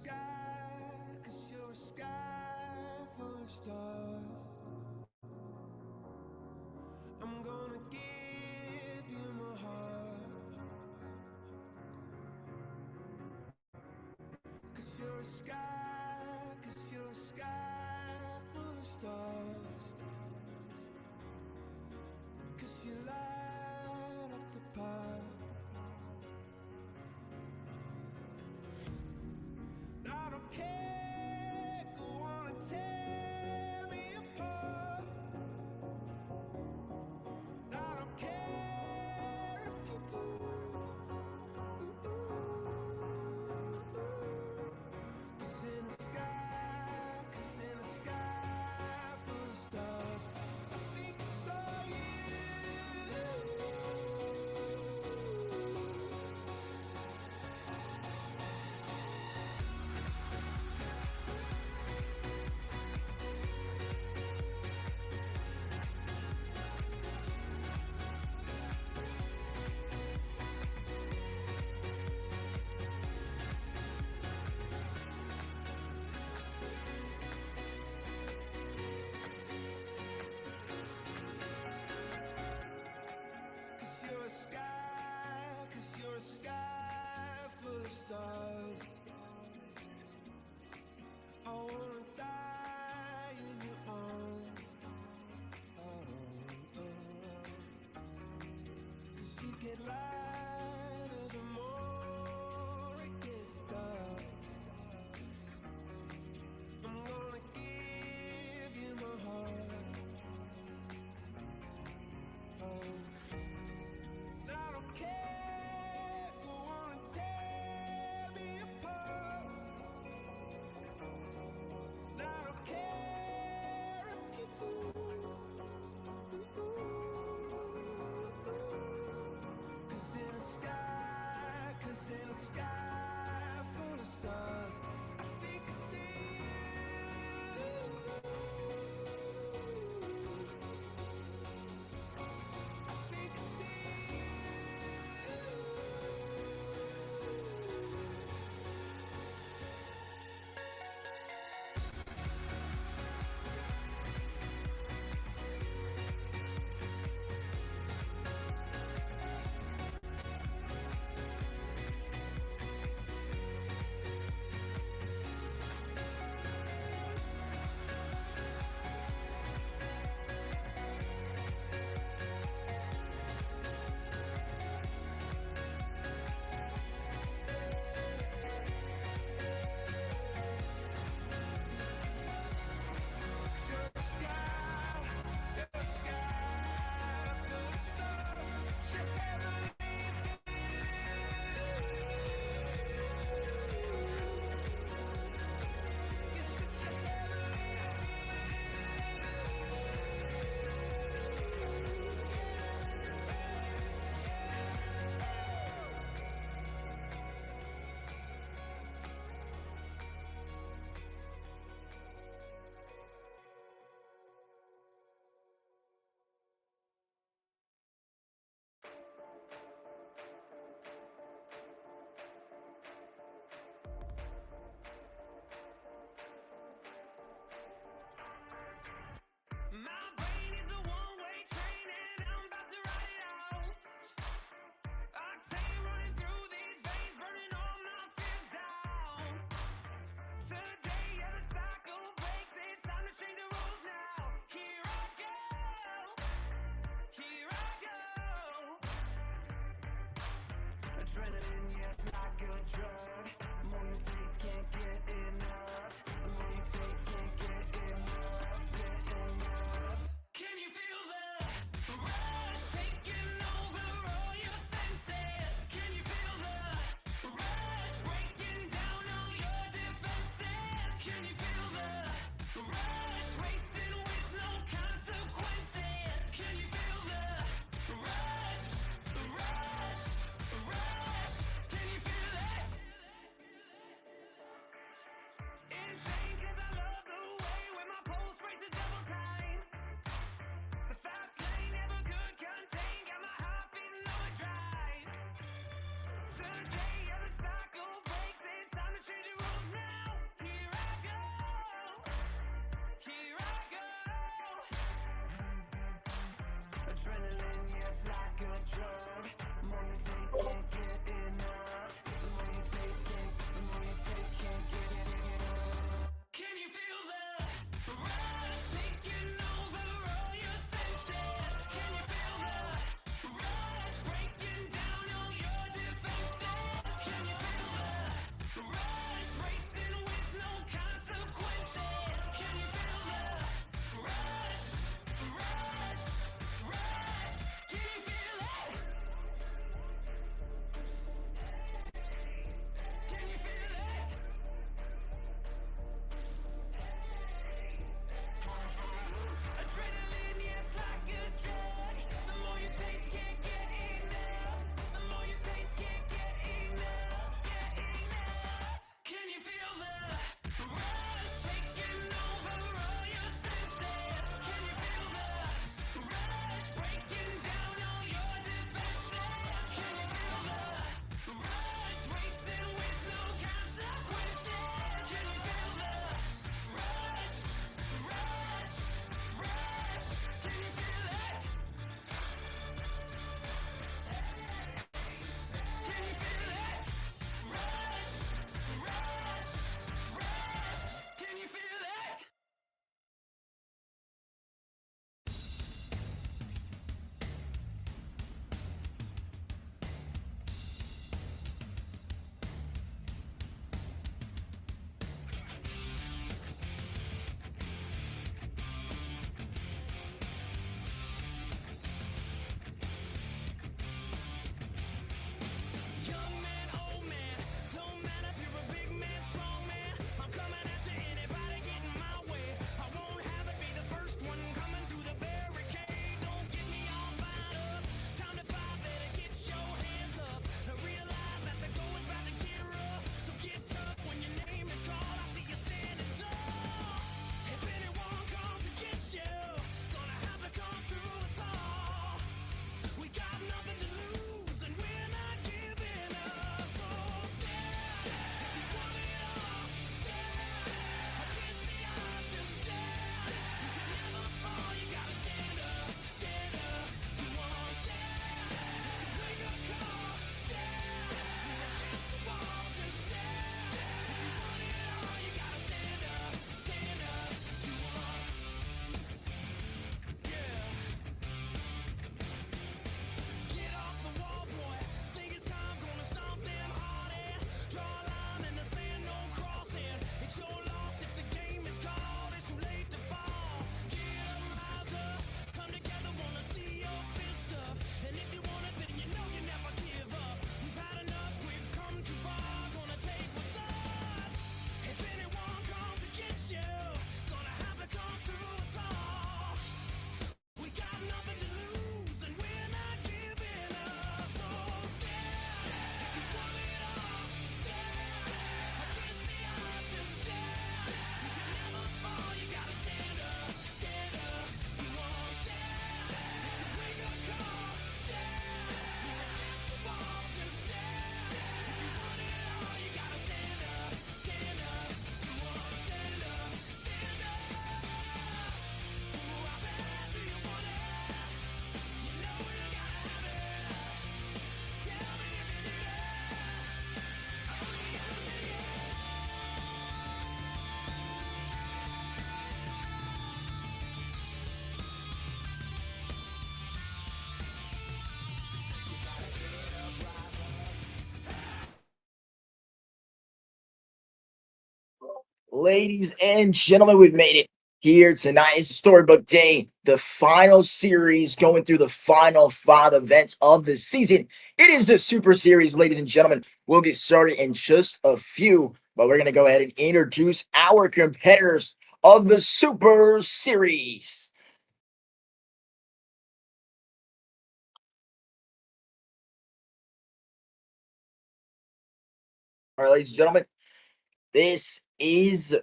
sky, 'cause you're a sky full of stars. I'm gonna give you my heart, 'cause you're a sky, 'cause you're a sky full of stars. 'Cause you light up the path. I don't care, go on and tear me Ladies and gentlemen, we've made it here tonight. It's Storybook Day, the final series going through the final five events of the season. It is the Super Series, ladies and gentlemen. We'll get started in just a few, but we're going to go ahead and introduce our competitors of the Super Series. All right, ladies and gentlemen, this is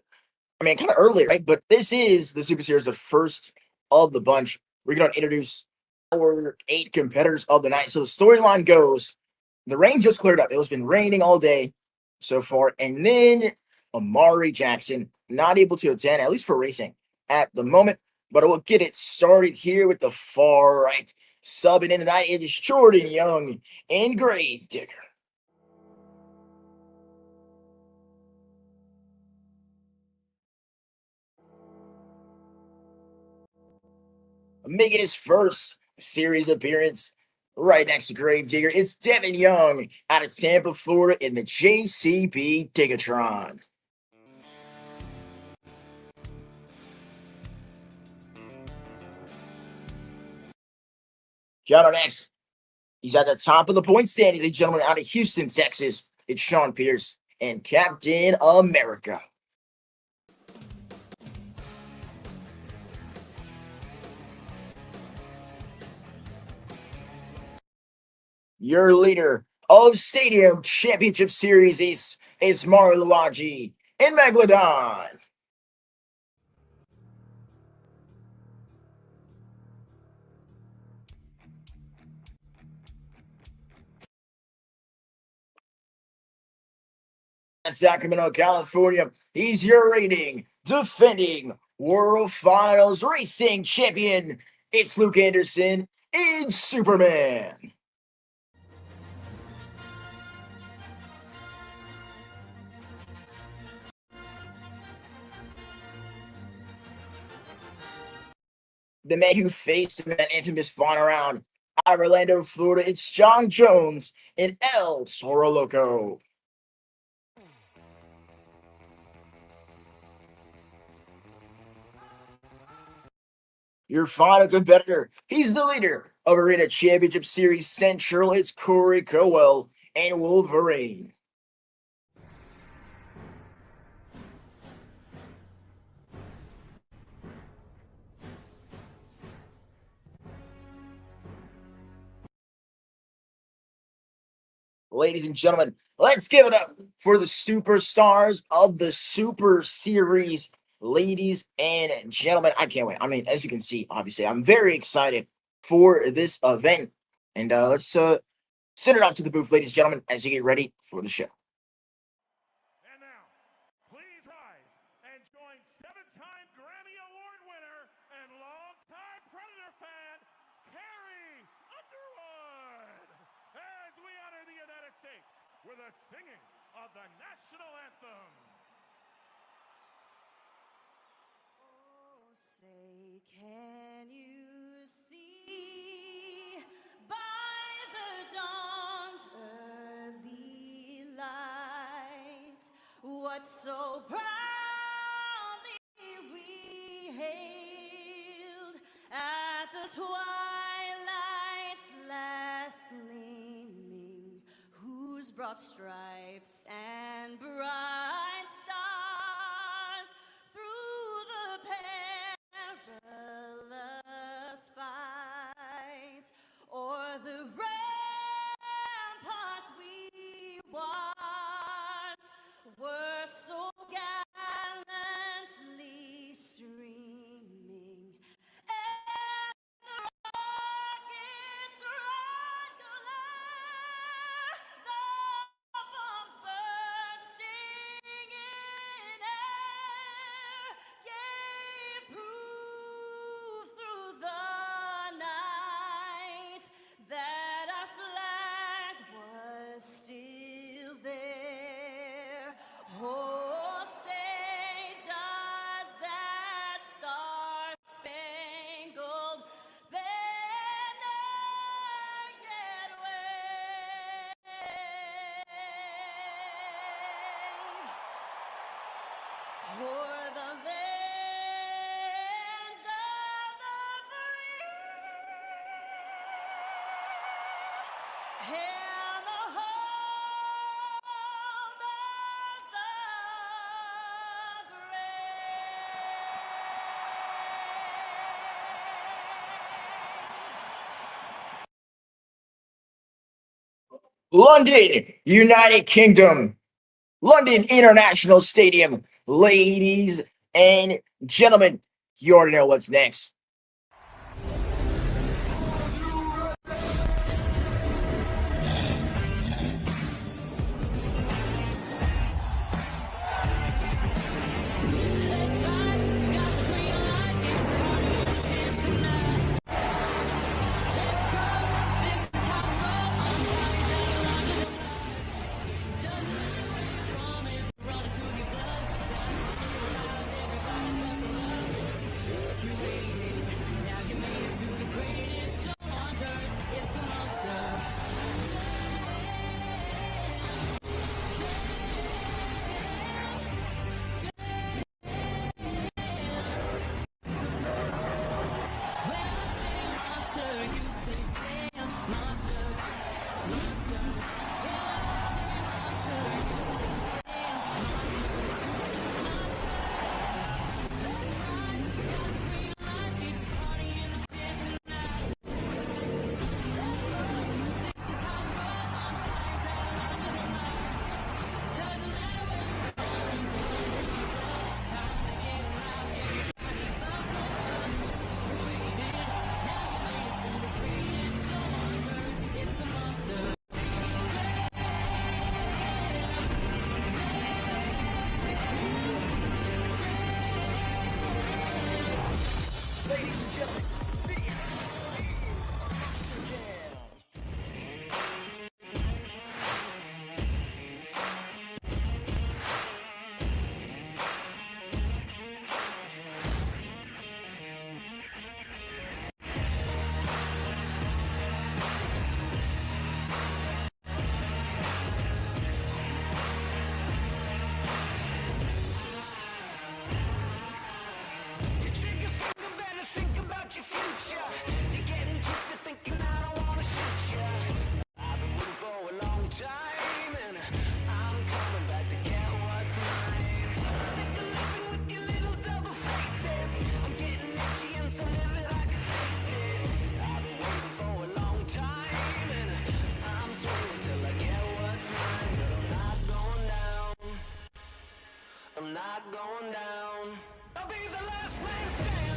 kind of early, right? But this is the Super Series, the first of the bunch. We're going to introduce our 8 competitors of the night. So the storyline goes, the rain just cleared up. It has been raining all day so far. And then Amari Jackson, not able to attend, at least for racing at the moment. But we'll get it started here with the far right. Subbing in tonight, it is Jordan Young and Grave Digger. Making his first series appearance right next to Gravedigger, it's Devin Young out of Tampa, Florida in the JCB Digatron. Shout out next. He's at the top of the point standings, ladies and gentlemen, out of Houston, Texas. It's Sean Pierce and Captain America. Your leader of Stadium Championship Series is Mario Luigi and Megalodon. Sacramento, California, he's your reigning, defending World Finals Racing Champion. It's Luke Anderson in Superman. The man who faced him in that infamous final round out of Orlando, Florida, it's John Jones in El Toro Loco. Your final competitor, he's the leader of Arena Championship Series Central. It's Corey Cowell and Wolverine. Ladies and gentlemen, let's give it up for the superstars of the Super Series. Ladies and gentlemen, I can't wait. As you can see, obviously, I'm very excited for this event. And let's send it off to the booth, ladies and gentlemen, as you get ready for the show. And now, please rise and join 7-time Grammy Award winner and longtime Predator fan, Carrie Underwood, as we honor the United States with a singing of the national anthem. Oh, say, can you see by the dawn's early light what so proudly we hailed at the twilight's last gleaming, whose broad stripes and bright stars through the perilous fight o'er the ramparts we watched were so gallantly streaming, and the rocket's red glare, the bombs bursting in air, gave proof through the night that For the lands of the free and the home of the London, United Kingdom, London International Stadium. Ladies and gentlemen, you already know what's next. Ladies and gentlemen, this is Monster Jam. Think about your future. You're getting twisted thinking I don't wanna shoot ya. I've been waiting for a long time and I'm coming back to get what's mine. I'm sick of living with your little double faces. I'm getting itchy and so livid I can taste it. I've been waiting for a long time and I'm swinging till I get what's mine. But I'm not going down. I'm not going down. I'll be the last man standing.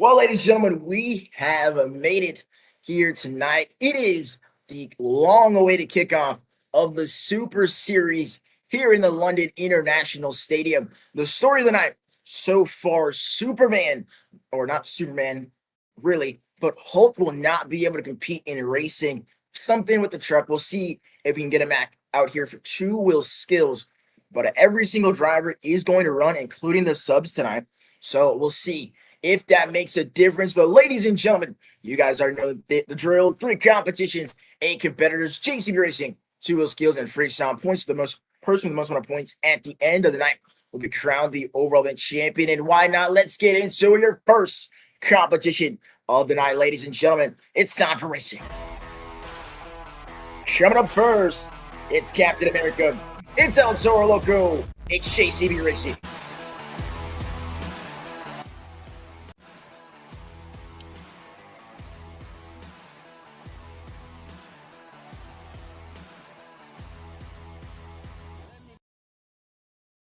Well, ladies and gentlemen, we have made it here tonight. It is the long-awaited kickoff of the Super Series here in the London International Stadium. The story of the night so far, Superman, or not Superman, really, but Hulk will not be able to compete in racing. Something with the truck. We'll see if we can get him out here for two-wheel skills. But every single driver is going to run, including the subs tonight. So we'll see if that makes a difference. But ladies and gentlemen, you guys already know the drill. 3 competitions, 8 competitors, JCB Racing, 2-wheel skills, and freestyle points. The most person with the most amount of points at the end of the night will be crowned the overall event champion. And why not? Let's get into your first competition of the night, ladies and gentlemen. It's time for racing. Coming up first, it's Captain America. It's El Toro Loco. It's JCB Racing.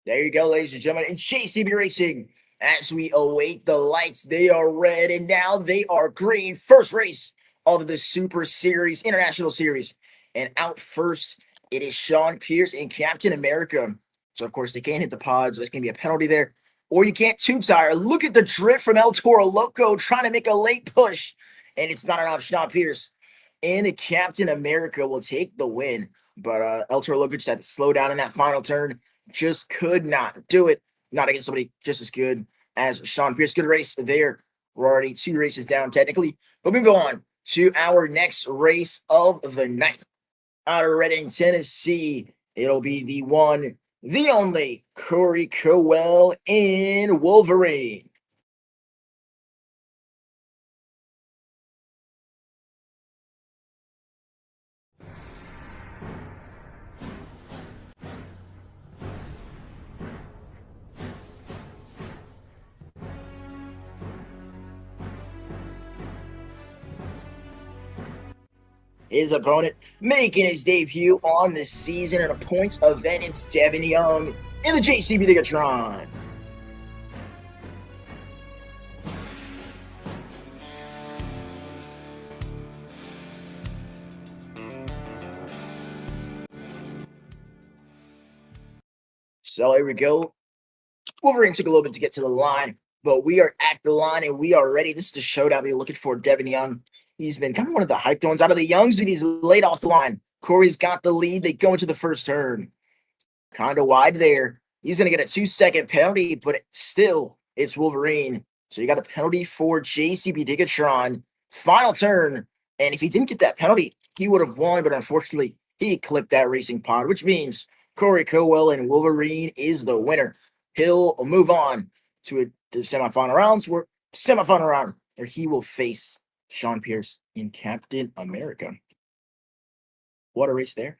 There you go, ladies and gentlemen. And JCB Racing, as we await the lights, they are red and now they are green. First race of the Super Series, International Series. And out first, it is Sean Pierce and Captain America. So, of course, they can't hit the pods. There's going to be a penalty there. or you can't two-tire. Look at the drift from El Toro Loco trying to make a late push, and it's not enough. Sean Pierce and Captain America will take the win, but El Toro Loco just had to slow down in that final turn. Just could not do it. Not against somebody just as good as Sean Pierce. Good race there. We're already 2 races down technically, but we go on to our next race of the night. Out of Reading, Tennessee, it'll be the one, the only Corey Cowell in Wolverine. His opponent making his debut on the season in a points event, it's Devin Young in the JCB Tigatron. So here we go. Wolverine took a little bit to get to the line, but we are at the line and we are ready. This is the showdown we're looking for. Devin Young. He's been kind of one of the hyped ones out of the Youngs, and he's laid off the line. Corey's got the lead. They go into the first turn. Kind of wide there. He's going to get a 2-second penalty, but still, it's Wolverine. So you got a penalty for JCB Tigatron. Final turn. And if he didn't get that penalty, he would have won, but unfortunately, he clipped that racing pod, which means Corey Cowell and Wolverine is the winner. He'll move on to the semifinal rounds, where he will face Sean Pierce in Captain America. What a race there.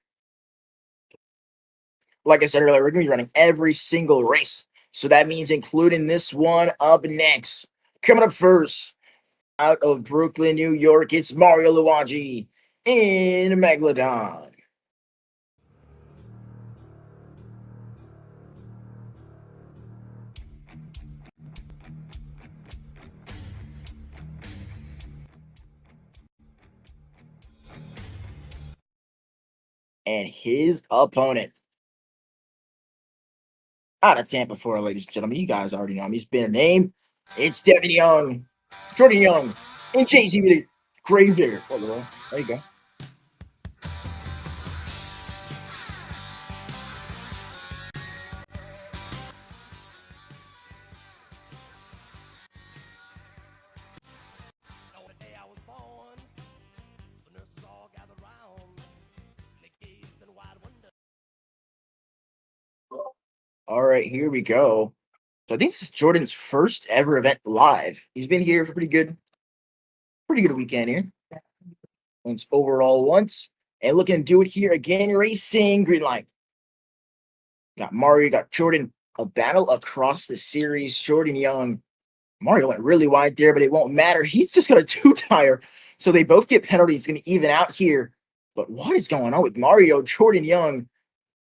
Like I said earlier, we're going to be running every single race. So that means including this one up next. Coming up first, out of Brooklyn, New York, it's Mario Luigi in Megalodon. And his opponent, out of Tampa, Florida, ladies and gentlemen. You guys already know him. He's been a name. It's Devin Young, Jordan Young, and Jay-Z with a grave digger. Oh, there you go. On the day I was born, the nurses all gathered round. They gazed in wide wonder. All right, here we go. So I think this is Jordan's first ever event live. He's been here for pretty good weekend here. Once overall once. And looking to do it here again, racing green light. Got Mario, got Jordan. A battle across the series. Jordan Young. Mario went really wide there, but it won't matter. He's just got a 2-tire. So they both get penalties. It's going to even out here. But what is going on with Mario? Jordan Young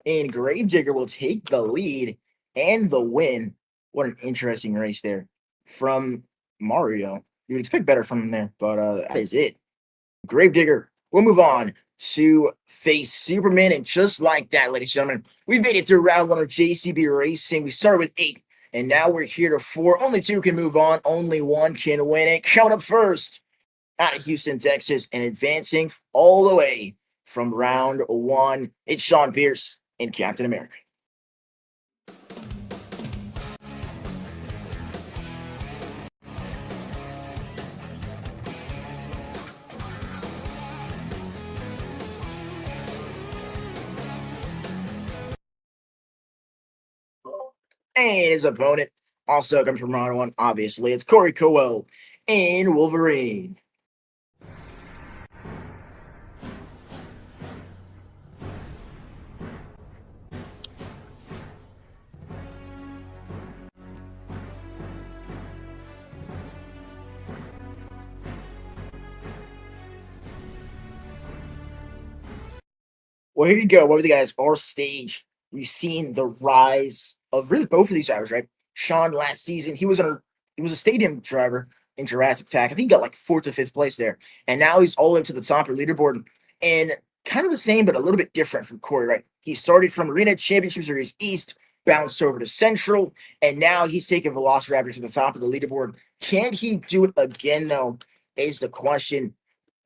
and Gravedigger will take the lead and the win. What an interesting race there from Mario. You would expect better from him there, but that is it. Gravedigger will move on to face Superman, and just like that, ladies and gentlemen, we made it through round 1 of JCB Racing. We started with 8, and now we're here to 4. Only 2 can move on. Only 1 can win it. Coming up first, out of Houston, Texas, and advancing all the way from round 1, it's Sean Pierce in Captain America. And his opponent also comes from round 1, obviously. It's Corey Cowell in Wolverine. Well, here you go. What were the guys? Our stage. We've seen the rise of really both of these drivers, right? Sean last season, he was a stadium driver in Jurassic Attack. I think he got like 4th or 5th place there. And now he's all the way up to the top of the leaderboard. And kind of the same, but a little bit different from Corey, right? He started from Arena Championship Series East, bounced over to Central, and now he's taking Velociraptor to the top of the leaderboard. Can he do it again, though, is the question.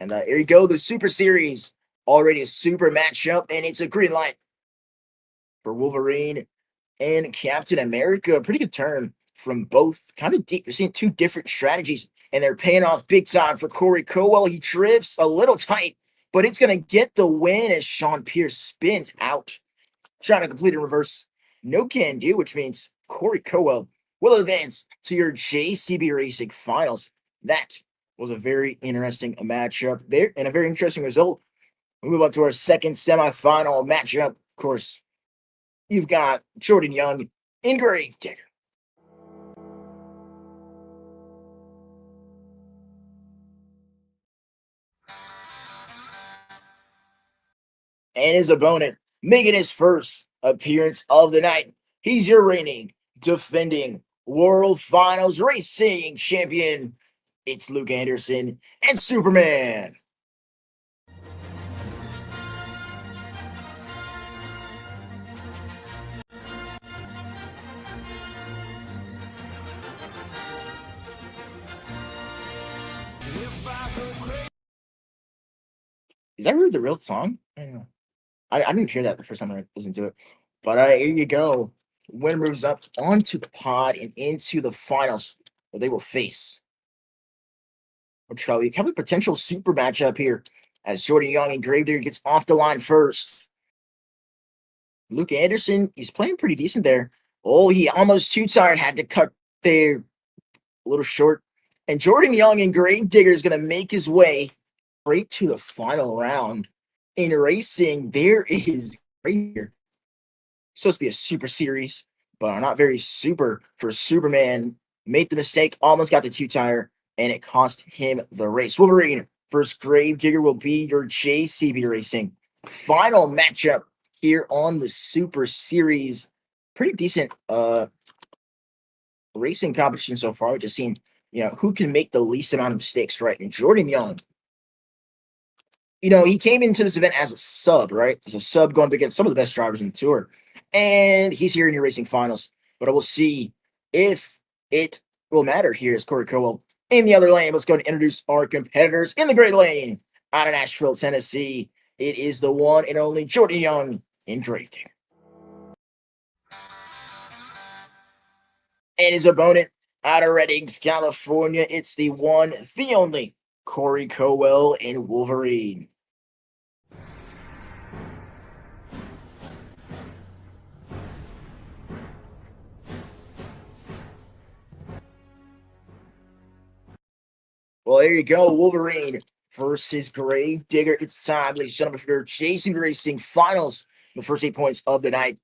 And here you go, the Super Series. Already a super matchup, and it's a green light for Wolverine and Captain America. Pretty good turn from both. Kind of deep. You're seeing two different strategies, and they're paying off big time for Corey Cowell. He drifts a little tight, but it's going to get the win as Sean Pierce spins out. Trying to complete in reverse. No can do, which means Corey Cowell will advance to your JCB Racing Finals. That was a very interesting matchup there and a very interesting result. We move on to our second semifinal matchup. Of course, you've got Jordan Young in Gravedigger. And his opponent making his first appearance of the night. He's your reigning, defending World Finals Racing champion. It's Luke Anderson and Superman. Is that really the real song? I don't know. I didn't hear that the first time I listened to it. But here you go. Winner moves up onto the pod and into the finals where they will face. Which we have a potential super matchup here as Jordan Young and Gravedigger gets off the line first. Luke Anderson, he's playing pretty decent there. Oh, he almost too tired, had to cut there a little short. And Jordan Young and Gravedigger is going to make his way straight to the final round. In racing, there is Gravedigger. Supposed to be a super series, but not very super for Superman. Made the mistake, almost got the two tire, and it cost him the race. Wolverine versus Gravedigger will be your JCB Racing final matchup here on the Super Series. Pretty decent racing competition so far. It just seemed, who can make the least amount of mistakes, right? And Jordan Young, he came into this event as a sub, right? As a sub going up against some of the best drivers in the tour. And he's here in your racing finals. But I will see if it will matter here as Corey Cowell in the other lane. Let's go and introduce our competitors in the gray lane out of Nashville, Tennessee. It is the one and only Jordan Young in Gravedigger. And his opponent out of Reddings, California. It's the one, the only Corey Cowell in Wolverine. Well, there you go. Wolverine versus Gravedigger. It's time, ladies and gentlemen, for your JCB Racing Finals. The first 8 points of the night.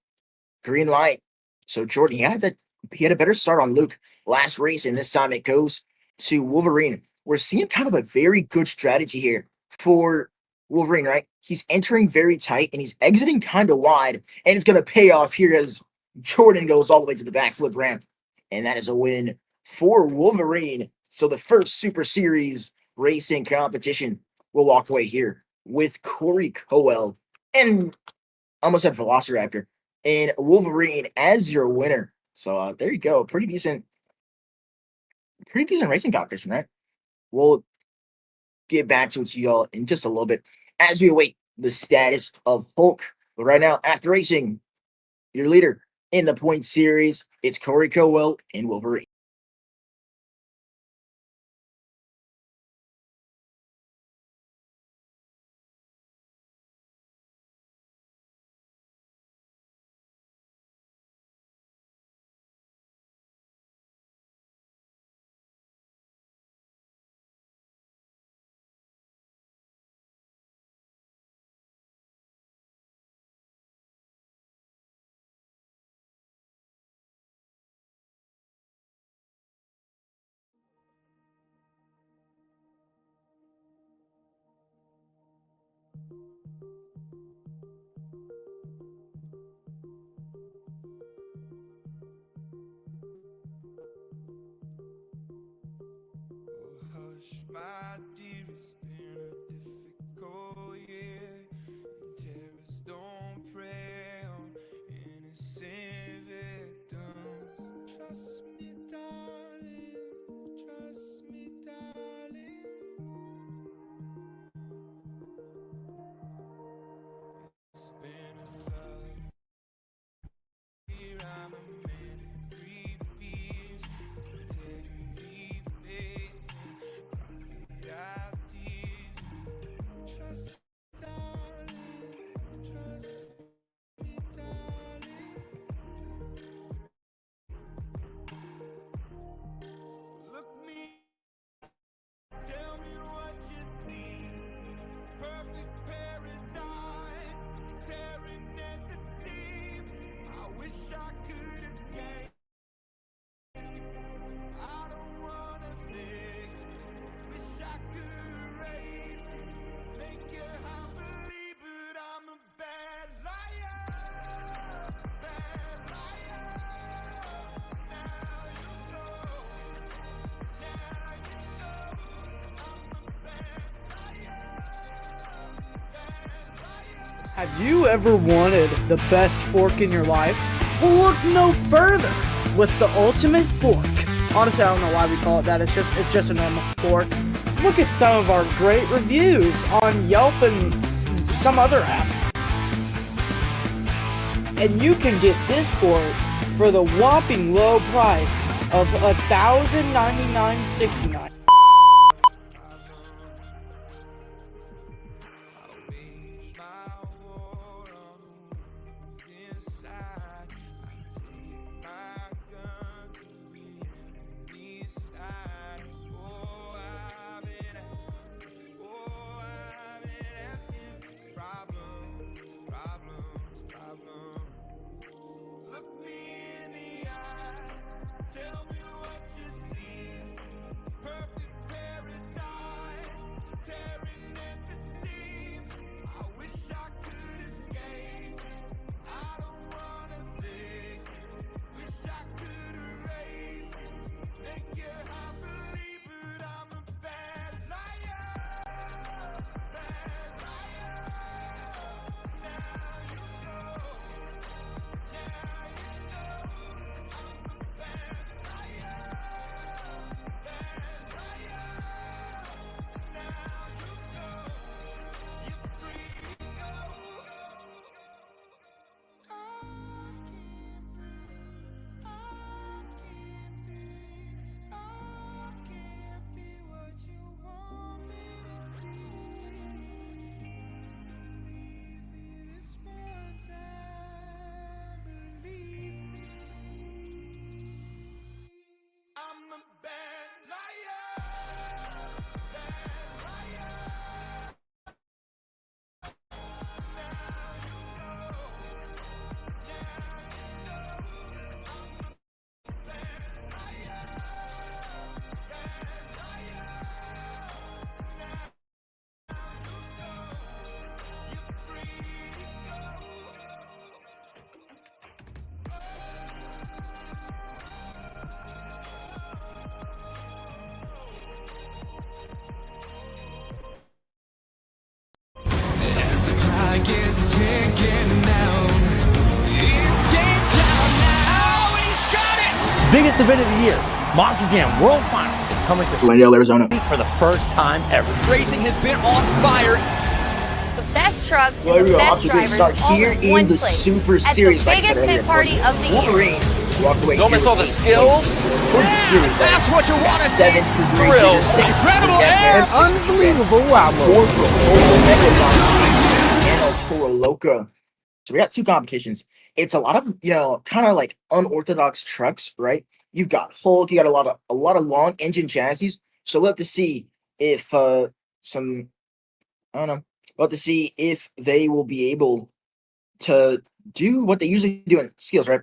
Green light. So Jordan, he had a better start on Luke last race, and this time it goes to Wolverine. We're seeing kind of a very good strategy here for Wolverine, right? He's entering very tight and he's exiting kind of wide, and it's going to pay off here as Jordan goes all the way to the backflip ramp, and that is a win for Wolverine. So the first Super Series racing competition will walk away here with Corey Cowell and almost had Velociraptor and Wolverine as your winner. So there you go. Pretty decent racing competition, right? We'll get back to it to y'all in just a little bit as we await the status of Hulk. But right now, after racing, your leader in the point series, it's Corey Cowell and Wolverine. Hush, my dear, it's been a difficult year. Terrorists don't prey on innocent Have you ever wanted the best fork in your life? Well, look no further with the ultimate fork. Honestly, I don't know why we call it that. It's just a normal fork. Look at some of our great reviews on Yelp and some other app. And you can get this fork for the whopping low price of $1,099.69. As the clock is ticking down, it's game time now. He's got it! Biggest event of the year, Monster Jam World Final, coming to Glendale, Arizona. for the first time ever. Racing has been on fire. The best trucks Well, and we the go off best to a good drivers start all here in in one the place. Super At Series. the Like I said biggest earlier, pit party of the year. Wolverine walked away. Don't here miss all with the 8 skills. points towards the series. That's what you want to see. 7 for Green Thrill. Peter, 6 for Incredible Green air. Death, 6 for Unbelievable wow 4 for Old Megalon, Jason, and El Toro Loco. So we got 2 competitions. It's a lot of, kind of like unorthodox trucks, right? You've got Hulk, you got a lot of long engine chassis. So we'll have to see if I don't know. We'll have to see if they will be able to do what they usually do in skills, right?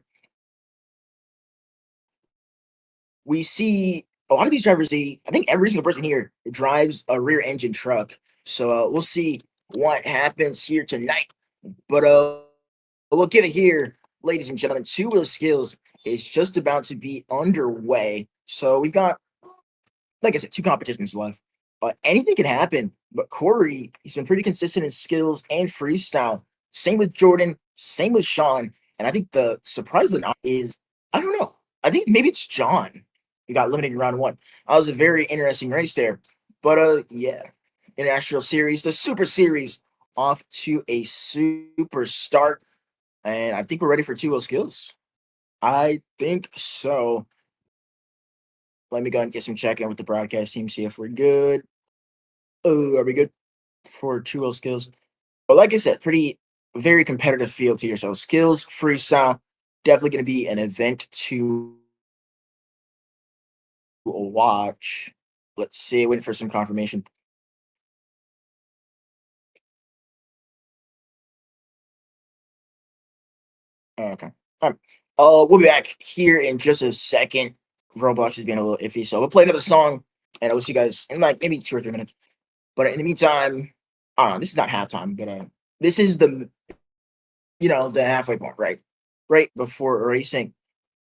We see a lot of these drivers, I think every single person here drives a rear engine truck. So we'll see what happens here tonight. But we'll give it here, ladies and gentlemen. 2-wheel skills is just about to be underway. So we've got, like I said, 2 competitions left. Anything can happen, but Corey, he's been pretty consistent in skills and freestyle. Same with Jordan, same with Sean. And I think the surprise is, I don't know. I think maybe it's John. He got eliminated in round 1. That was a very interesting race there. But yeah. International Series, the Super Series, off to a super start. And I think we're ready for 2-wheel skills. I think so. Let me go and get some check in with the broadcast team, see if we're good. Oh, are we good for 2-wheel skills? But like I said, very competitive field here. So skills, freestyle, definitely going to be an event to watch. Let's see, waiting for some confirmation. Okay. All right. We'll be back here in just a second. Roblox is being a little iffy, so we'll play another song, and I'll see you guys in like maybe 2 or 3 minutes. But in the meantime, I don't know. This is not halftime, but this is the halfway point, right? Right before racing.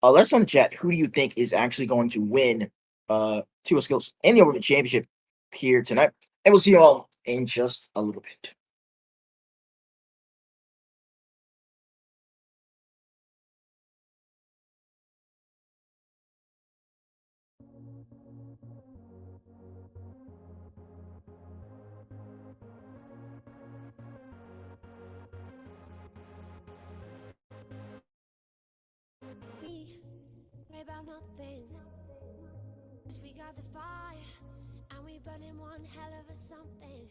Let us know in the chat. Who do you think is actually going to win 2 skills and the Overwatch Championship here tonight? And we'll see you all in just a little bit. about nothing. 'Cause we got the fire, and we burning one hell of a something.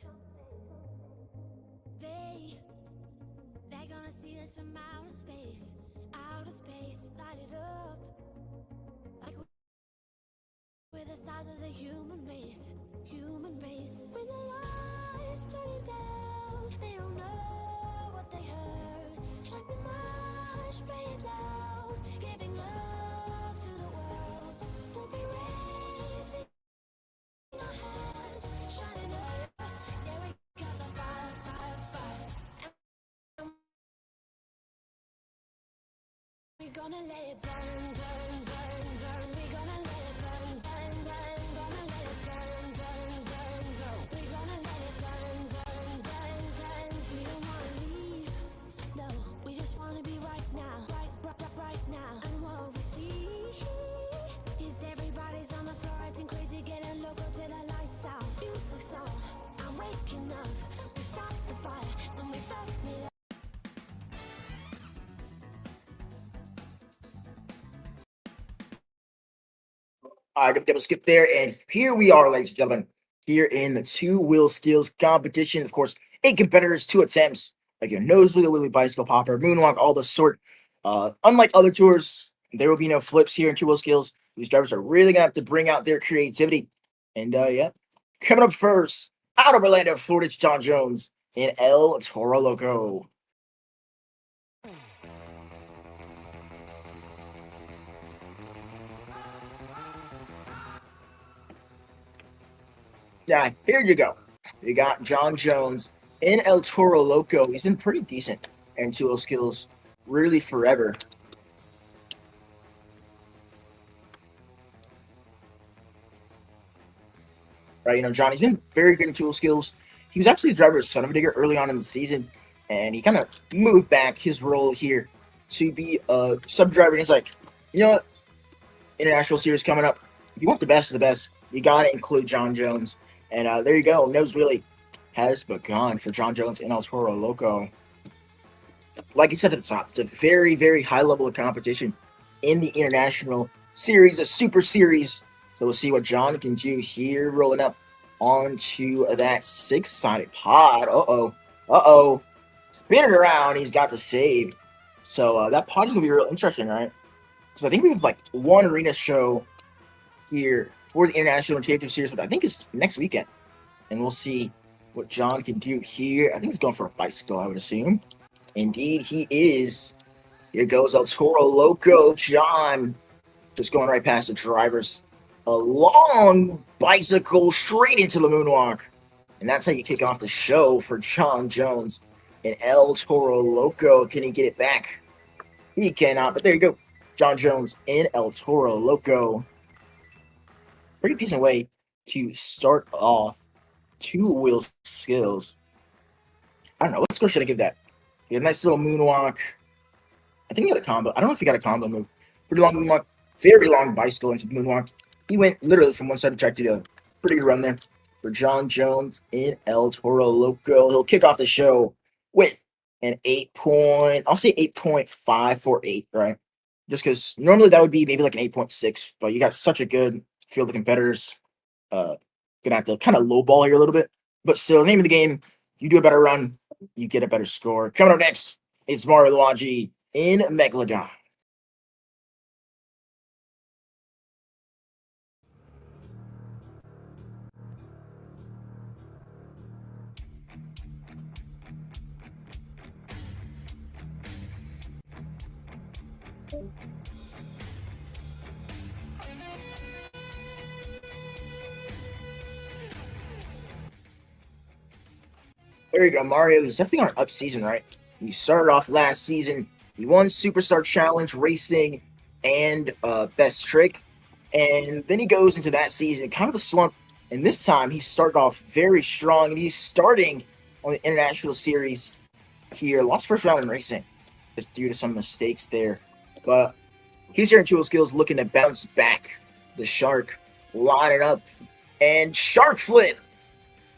They're gonna see us from outer space, light it up. Like we're the stars of the human race. When the lights turning down, they don't know what they heard. Strike the march, play it loud, giving love to the world. We'll be raising our hands, shining up. Yeah, we got the fire, fire, fire. And we're gonna let it burn, burn, burn, burn. We're gonna let it burn, burn, burn. Gonna let it burn, burn, burn, burn. We're gonna let it burn, burn, burn, burn. We don't wanna leave, no. We just wanna be right now, right now. And what we see is everybody's on the floor acting crazy, getting loco till the lights out. Music's on, I'm waking up. We stop the fire, then we burn it up. All right, double skip there, and here we are, ladies and gentlemen, here in the two-wheel skills competition. Of course, 8 competitors, 2 attempts, like your nose wheel, wheelie, bicycle, popper, moonwalk, all the sort. Unlike other tours, there will be no flips here in two-wheel skills. These drivers are really gonna have to bring out their creativity. And yeah, coming up first, out of Orlando, Florida, it's John Jones in El Toro Loco. Yeah, here you go. You got John Jones in El Toro Loco. He's been pretty decent in two-wheel skills, really forever. Right, Johnny's been very good in two-wheel skills. He was actually a driver of Son of a Digger early on in the season, and he kind of moved back his role here to be a sub-driver. And he's like, you know what? International series coming up. If you want the best of the best, you got to include John Jones. And there you go. Nose wheelie has begun for John Jones in El Toro Loco. Like you said at the top, it's a very, very high level of competition in the International Series, a Super Series. So we'll see what John can do here, rolling up onto that 6-sided pod. Uh-oh. Spin it around. He's got the save. So that pod is going to be real interesting, right? So I think we have like one arena show here for the International Championship Series that I think is next weekend. And we'll see what John can do here. I think he's going for a bicycle, I would assume. Indeed, he is. Here goes El Toro Loco. John just going right past the drivers. A long bicycle straight into the moonwalk. And that's how you kick off the show for John Jones and El Toro Loco. Can he get it back? He cannot, but there you go. John Jones in El Toro Loco. Pretty decent way to start off two-wheel skills. I don't know. What score should I give that? He had a nice little moonwalk. I think he got a combo. I don't know if he got a combo move. Pretty long moonwalk. Very long bicycle into the moonwalk. He went literally from one side of the track to the other. Pretty good run there for John Jones in El Toro Loco. He'll kick off the show with an 8.548, right? Just because normally that would be maybe like an 8.6, but you got such a good field of competitors. Gonna have to kind of lowball here a little bit, but still, name of the game. You do a better run, you get a better score. Coming up next, it's Mario Luigi in Megalodon. There you go, Mario. He's definitely on an up season, right? He started off last season. He won Superstar Challenge Racing and Best Trick. And then he goes into that season, kind of a slump. And this time, he started off very strong. And he's starting on the International Series here. Lost first round in racing just due to some mistakes there. But he's here in Two-Wheel Skills looking to bounce back. The Shark lining up. And Shark Flip.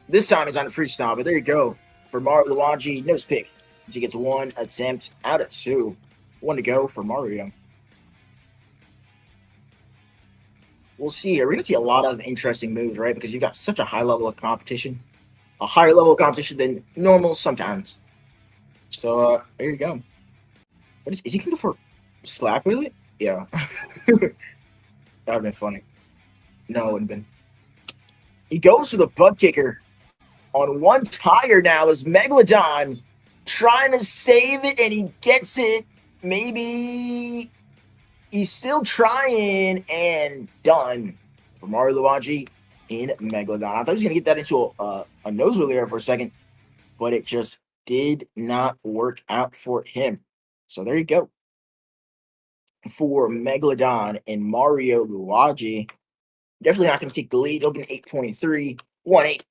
This time he's on a freestyle, but there you go. For Mario Luigi, nose pick. He gets one attempt out of 2. 1 to go for Mario. we'll see here. We're going to see a lot of interesting moves, right? Because you've got such a high level of competition. A higher level of competition than normal sometimes. So, there you go. What is he going to go for a slap with it? Yeah. That would have been funny. No, it wouldn't have been. He goes for the butt kicker on one tire now as Megalodon trying to save it, and he gets it. Maybe he's still trying, and done for Mario Luigi in Megalodon. I thought he was going to get that into a nose wheel there for a second, but it just did not work out for him. So there you go. For Megalodon and Mario Luigi, definitely not going to take the lead. It'll be 8.3, 1-8,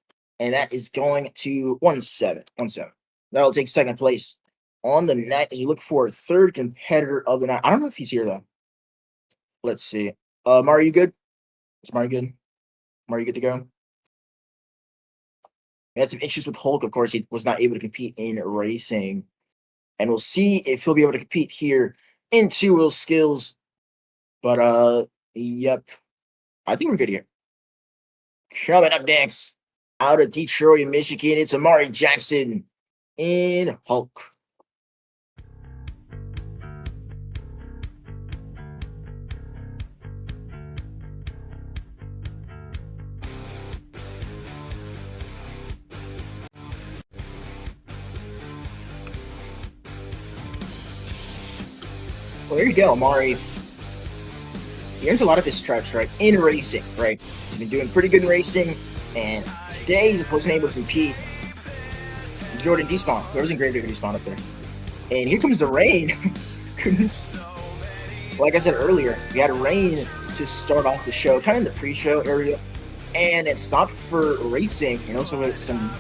and that is going to 1-7, 1-7. That'll take second place on the night as you look for a third competitor of the night. I don't know if he's here though. Let's see. Mario, you good? Is Mario good? Mario good to go? We had some issues with Hulk. Of course, he was not able to compete in racing. And we'll see if he'll be able to compete here in two-wheel skills. But, yep. I think we're good here. Coming up next, out of Detroit, Michigan, it's Amari Jackson in Hulk. Well, there you go, Amari. He earns a lot of his stripes, right, in racing, right? He's been doing pretty good in racing, and today he just wasn't able to compete. Jordan despawn. There wasn't great to despawn up there. And here comes the rain. Like I said earlier, we had rain to start off the show, kind of in the pre-show area, and it stopped for racing, and also with some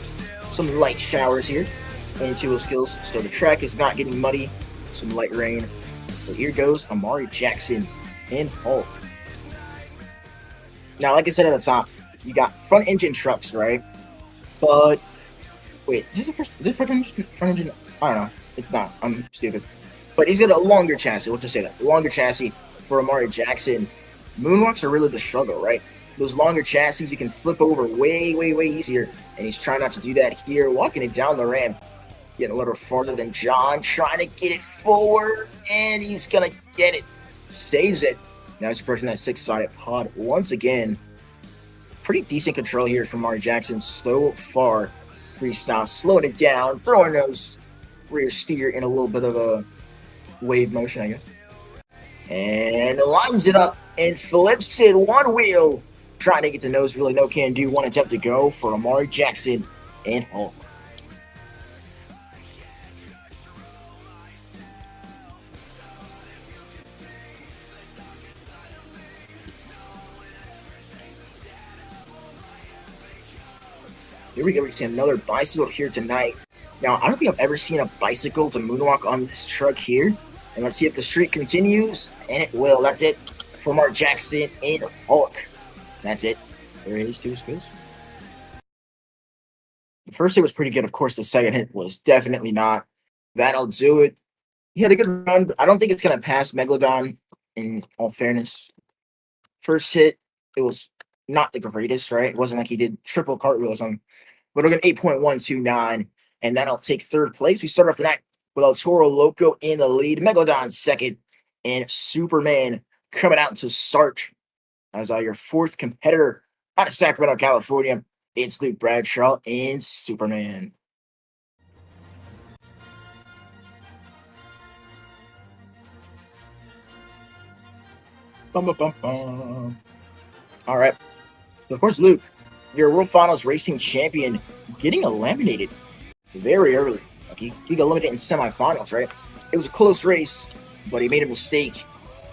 light showers here in two-wheel skills. So the track is not getting muddy, some light rain. But here goes Amari Jackson in Hulk. Now, like I said at the top, you got front engine trucks, right? But wait, is this front engine? I don't know. It's not. I'm stupid. But he's got a longer chassis. We'll just say that. Longer chassis for Amari Jackson. Moonwalks are really the struggle, right? Those longer chassis you can flip over way easier. And he's trying not to do that here. Walking it down the ramp. Getting a little farther than John. Trying to get it forward. And he's going to get it. Saves it. Now he's approaching that six-sided pod once again. Pretty decent control here from Amari Jackson so far. Freestyle, slowing it down, throwing those rear steer in a little bit of a wave motion, I guess. And lines it up and flips it one wheel. Trying to get the nose really no can do. One attempt to go for Amari Jackson and Hulk. Here we go. We see another bicycle here tonight. Now, I don't think I've ever seen a bicycle to moonwalk on this truck here. And let's see if the streak continues. And it will. That's it for Mark Jackson and Hulk. That's it. There it is, two skills. The first hit was pretty good. Of course, the second hit was definitely not. That'll do it. He had a good run, but I don't think it's going to pass Megalodon, in all fairness. First hit, it was not the greatest, right? It wasn't like he did triple cartwheel or something. But we're going 8.129, and that'll take third place. We start off the night with El Toro Loco in the lead, Megalodon second, and Superman coming out to start as your fourth competitor out of Sacramento, California. It's Luke Bradshaw and Superman. Bum, bum, bum, bum. All right. So of course, Luke, your World Finals racing champion, getting eliminated very early. Like he got eliminated in semifinals, right? It was a close race, but he made a mistake.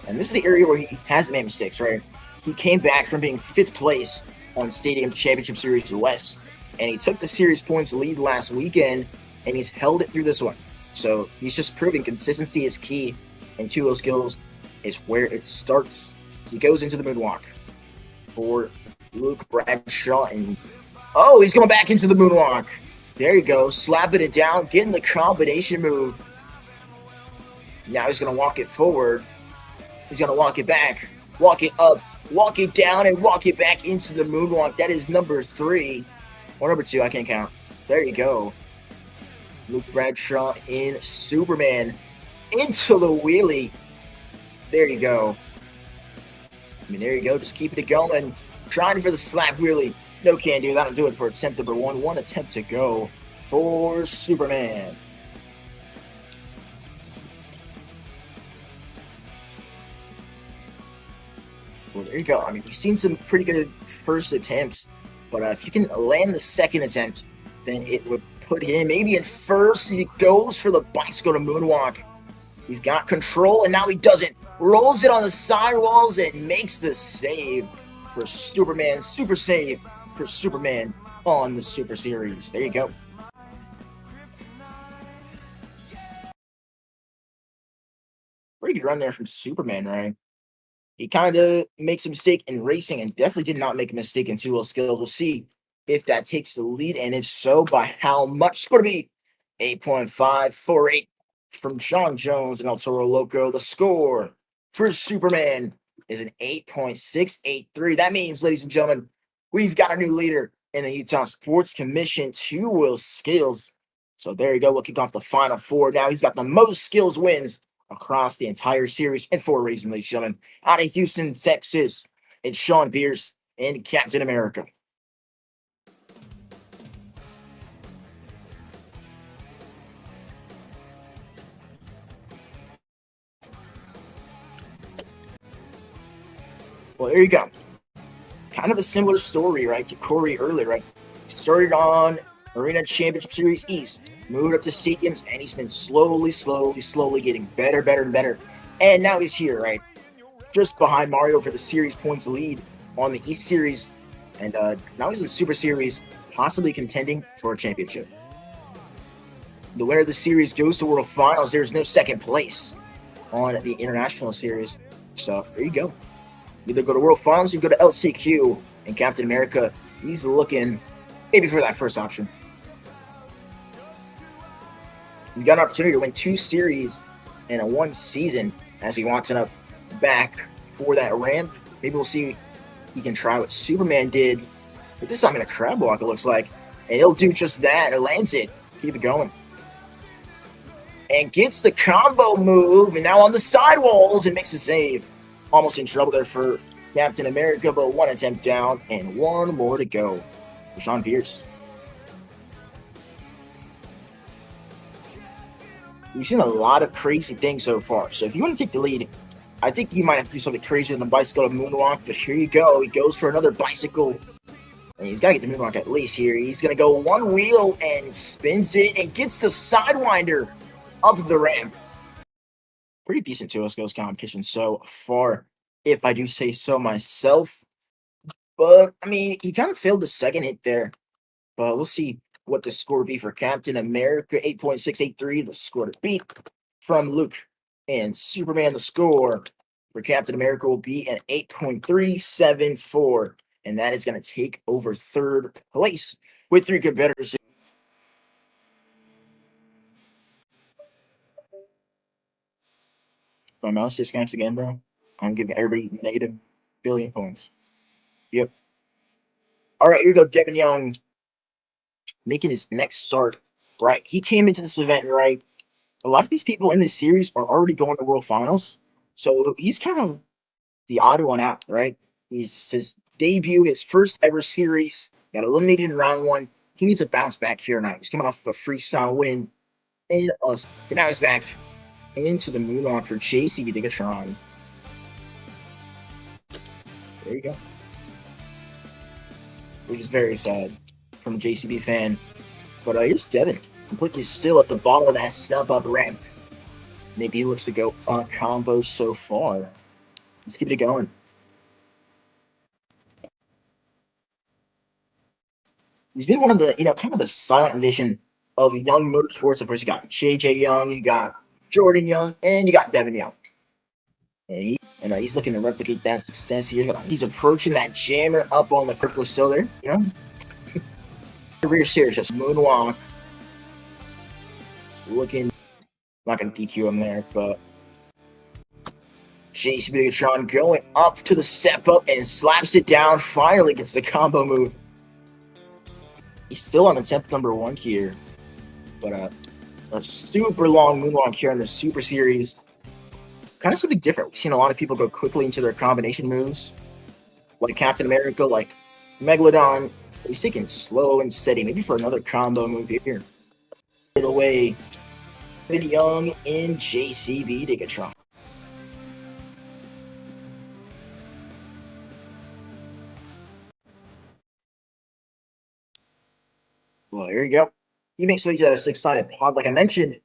And this is the area where he hasn't made mistakes, right? He came back from being 5th place on Stadium Championship Series West, and he took the series points lead last weekend, and he's held it through this one. So he's just proving consistency is key, and two-wheel skills is where it starts. So he goes into the moonwalk for Luke Bradshaw, and oh, he's going back into the moonwalk. There you go, slapping it down, getting the combination move. Now he's going to walk it forward. He's going to walk it back, walk it up, walk it down and walk it back into the moonwalk. That is number 3. Or number 2, I can't count. There you go. Luke Bradshaw in Superman. Into the wheelie. There you go. I mean, there you go. Just keeping it going. Trying for the slap wheelie. No can do. That'll do it for attempt number 1. One attempt to go for Superman. Well, there you go. I mean, we've seen some pretty good first attempts, but if you can land the second attempt, then it would put him maybe in first. He goes for the bicycle to moonwalk. He's got control, and now he doesn't. Rolls it on the sidewalls and makes the save for Superman. Super save for Superman on the Super Series. There you go. Pretty good run there from Superman, right? He kind of makes a mistake in racing and definitely did not make a mistake in 2-wheel skills. We'll see if that takes the lead, and if so, by how much. It's going to be 8.548 from Sean Jones and El Toro Loco. The score for Superman is an 8.683. That means, ladies and gentlemen, we've got a new leader in the Utah Sports Commission 2-wheel skills. So there you go. We'll kick off the final 4 now. He's got the most skills wins across the entire series, and for a reason, ladies and gentlemen. Out of Houston, Texas, it's Sean Pierce and Captain America. Well, there you go. Kind of a similar story, right, to Corey earlier, right? He started on Arena Championship Series East, moved up to stadiums, and he's been slowly getting better and better. And now he's here, right? Just behind Mario for the series points lead on the East Series. And now he's in the Super Series, possibly contending for a championship. The winner of the series goes to World Finals. There's no second place on the International Series. So there you go. You either go to World Finals or you go to LCQ. And Captain America, he's looking maybe for that first option. He's got an opportunity to win 2 series in a 1 season as he walks up back for that ramp. Maybe we'll see he can try what Superman did. But this time in a crab walk, it looks like. And he'll do just that. It lands it. Keep it going. And gets the combo move. And now on the sidewalls, it makes a save. Almost in trouble there for Captain America, but 1 attempt down and 1 more to go for Sean Pierce. We've seen a lot of crazy things so far. So if you want to take the lead, I think you might have to do something crazier than a bicycle to moonwalk. But here you go. He goes for another bicycle. And he's got to get the moonwalk at least here. He's going to go 1 wheel and spins it and gets the Sidewinder up the ramp. Pretty decent 2-wheel skills competition so far, if I do say so myself. But, I mean, he kind of failed the second hit there. But we'll see what the score would be for Captain America. 8.683, the score to beat from Luke and Superman. The score for Captain America will be an 8.374, and that is going to take over 3rd place with 3 competitors. My mouse disconnects again, bro. I'm giving everybody negative billion points. Yep. All right, here we go. Devin Young making his next start. Right, he came into this event, right? A lot of these people in this series are already going to World Finals, so he's kind of the odd one out, right? He's his debut, his first ever series, got eliminated in round 1. He needs a bounce back here now. He's coming off a freestyle win, and now he's back into the moonwalk for JC Digatron. There you go. Which is very sad from a JCB fan. But here's Devin, completely still at the bottom of that step-up ramp. Maybe he looks to go on combo so far. Let's keep it going. He's been one of the, kind of the silent vision of young motorsports. Of course, you got JJ Young, you got Jordan Young, and you got Devin Young. And he's looking to replicate that success here. He's approaching that jammer up on the critical cylinder, The rear series just moonwalk. Looking, not going to DQ him there, but JC Megatron going up to the step up and slaps it down. Finally gets the combo move. He's still on attempt number 1 here. But a super long moonwalk here in the Super Series. Kind of something different. We've seen a lot of people go quickly into their combination moves. Like Captain America, like Megalodon. He's taking slow and steady. Maybe for another combo move here. The way, Kevin Young in JCB Megatron. Well, here you go. He makes these a 6-sided pod. Like I mentioned,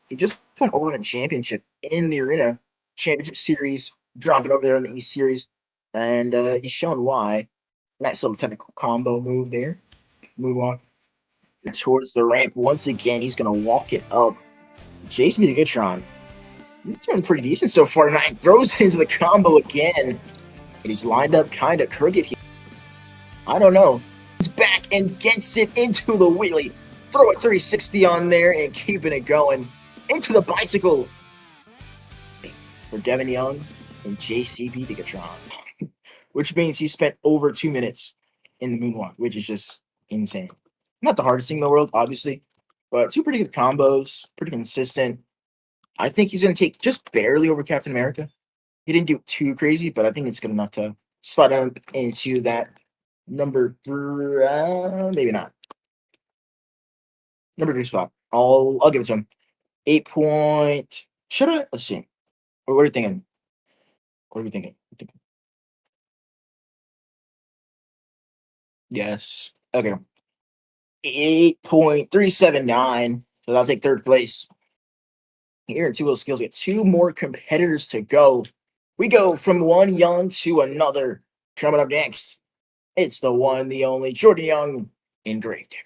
he just went over a championship in the Arena Championship Series, dropping over there in the East Series, and he's showing why. Nice little technical combo move there. Move on towards the ramp once again. He's gonna walk it up. Jason Megatron, he's doing pretty decent so far tonight. Throws it into the combo again. But he's lined up kind of crooked here. I don't know. He's back and gets it into the wheelie. Throw a 360 on there and keeping it going. Into the bicycle. For Devin Young and JCB Megatron. Which means he spent over 2 minutes in the moonwalk, which is just insane. Not the hardest thing in the world, obviously, but 2 pretty good combos, pretty consistent. I think he's going to take just barely over Captain America. He didn't do too crazy, but I think it's good enough to slide him into that number 3, maybe not. Number 3 spot. I'll give it to him. 8 point. Should I? Let's see. What are you thinking? What are you thinking? Yes. Okay. 8.379. So that'll take 3rd place. Here in 2 Wheel Skills, we get 2 more competitors to go. We go from one Young to another. Coming up next, it's the one, the only Jordan Young in Gravedigger.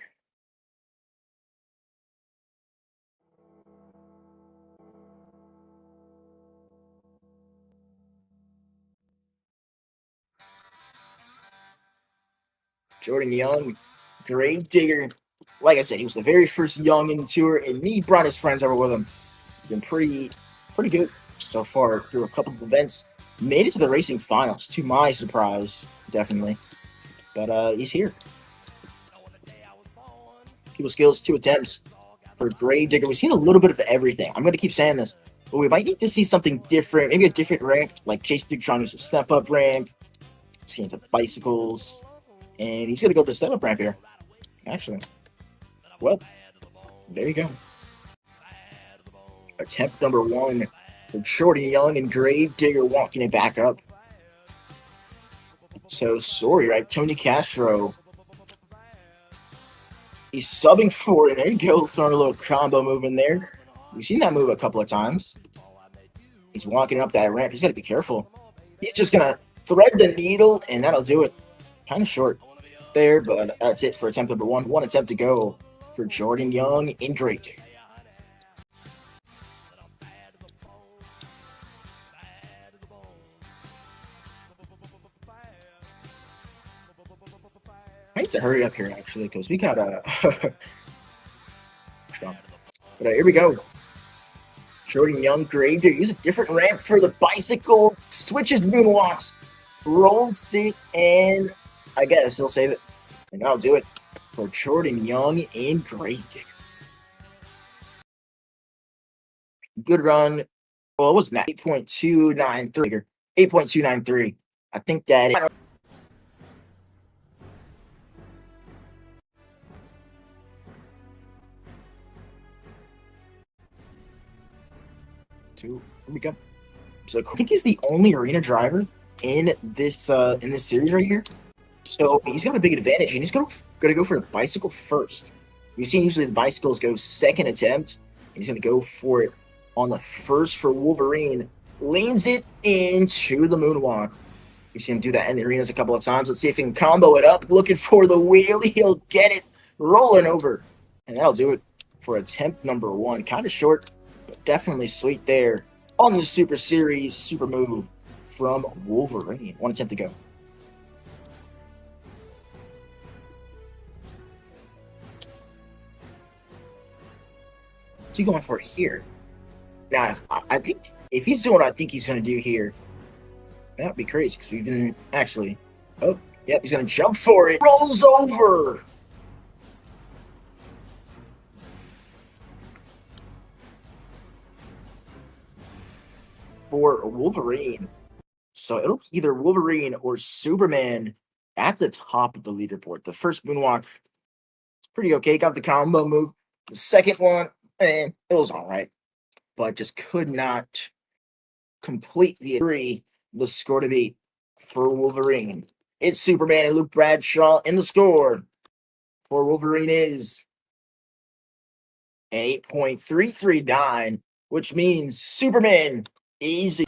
Jordan Young, Gravedigger. Like I said, he was the very first Young in the tour, and he brought his friends over with him. He's been pretty good so far through a couple of events. Made it to the racing finals, to my surprise, definitely. But he's here. He was skills, 2 attempts for Gravedigger. We've seen a little bit of everything. I'm going to keep saying this, but we might need to see something different, maybe a different ramp, like Chase Megatron used a step-up ramp. See into bicycles. And he's going to go to the step-up ramp here. Actually. Well, there you go. Attempt number 1 for Jordan Young and Gravedigger walking it back up. So, sorry, right? Tony Castro. He's subbing for it. There you go. Throwing a little combo move in there. We've seen that move a couple of times. He's walking up that ramp. He's got to be careful. He's just going to thread the needle, and that'll do it. Kind of short there, but that's it for attempt number 1. 1 attempt to go for Jordan Young in Gravedigger. I need to hurry up here, actually, because we got a... But here we go. Jordan Young, Gravedigger. Use a different ramp for the bicycle. Switches moonwalks. Rolls it, and I guess he'll save it. And that'll do it for Jordan Young and Gravedigger. Good run. Well, it wasn't that. 8.293. 8.293. I think that is... Here we go. So I think he's the only arena driver in this series right here. So he's got a big advantage, and he's gonna go for the bicycle first. We've seen usually the bicycles go 2nd attempt. He's gonna go for it on the first for Wolverine. Leans it into the moonwalk. We've seen him do that in the arenas a couple of times. Let's see if he can combo it up. Looking for the wheelie. He'll get it. Rolling over. And that'll do it for attempt number 1. Kind of short, but definitely sweet there on the Super Series super move from Wolverine. 1 attempt to go. What's he going for here? Now, I think if he's doing what I think he's going to do here, That'd be crazy because we didn't actually. Oh, yep, he's gonna jump for it. Rolls over. For Wolverine. So it'll be either Wolverine or Superman at the top of the leaderboard. The first moonwalk is pretty okay. Got the combo move. The second one, it was all right, but just could not completely agree the score to beat for Wolverine. It's Superman and Luke Bradshaw in the score. For Wolverine is 8.339, which means Superman is.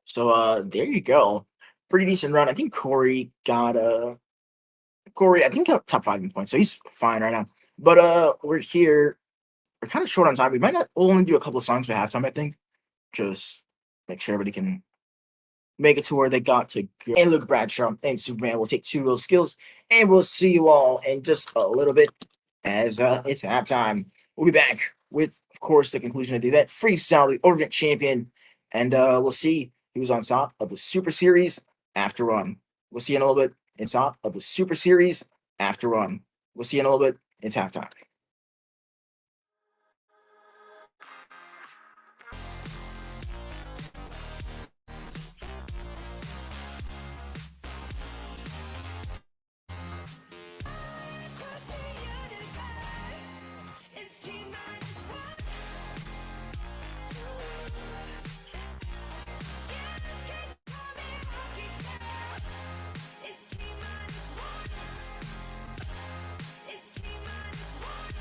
So there you go. Pretty decent run. I think Corey got Corey, I think got top 5 in points, so he's fine right now. But we're here. We're kind of short on time. We might not only do a couple of songs for halftime, I think. Just make sure everybody can make it to where they got to go. And Luke Bradshaw and Superman will take 2 real skills. And we'll see you all in just a little bit as it's halftime. We'll be back with, of course, the conclusion of the event. Freestyle, the Overvent champion. And we'll see who's on top of the Super Series after run. We'll see you in a little bit. It's top of the Super Series after run. We'll see you in a little bit. It's halftime. Across the universe, it's T-1. You can call me Rocky Girl. It's T-1. It's T-1.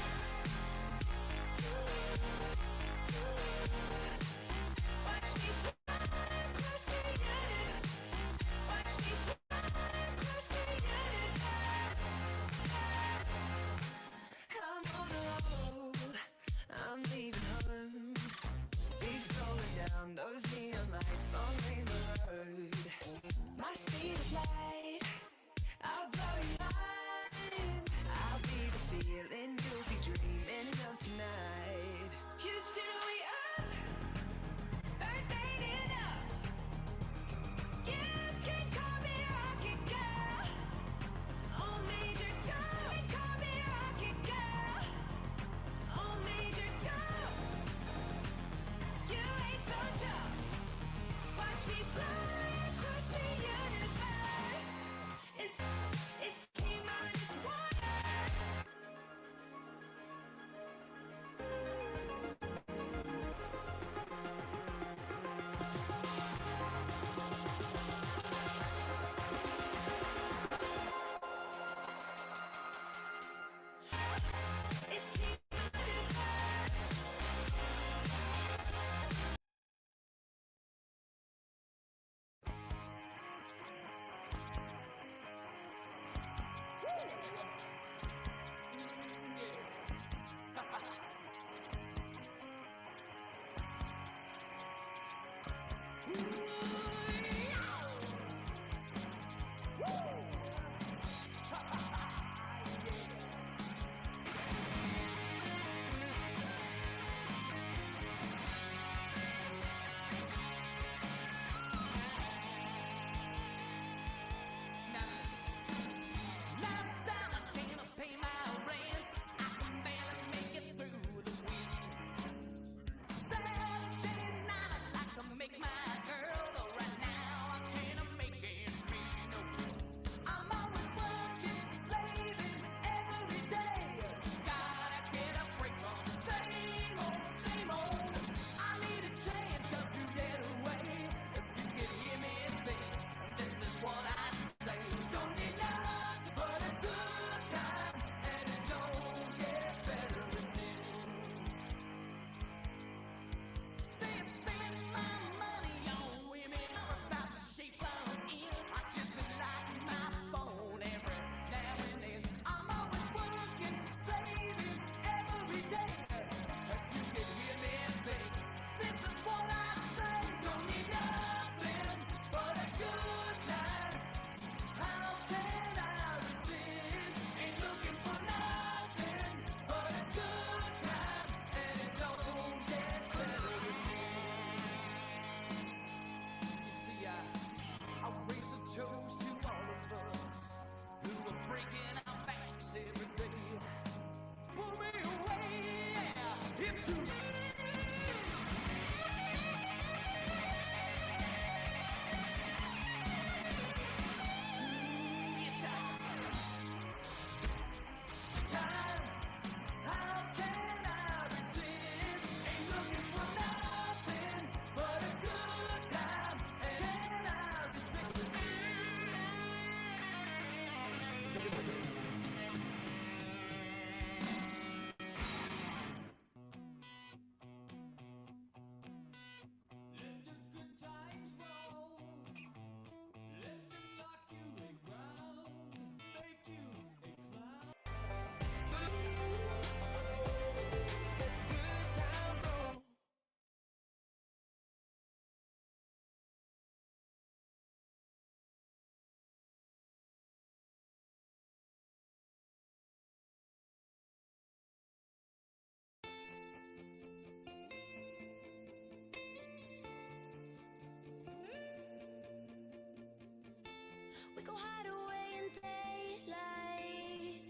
We go hide away in daylight.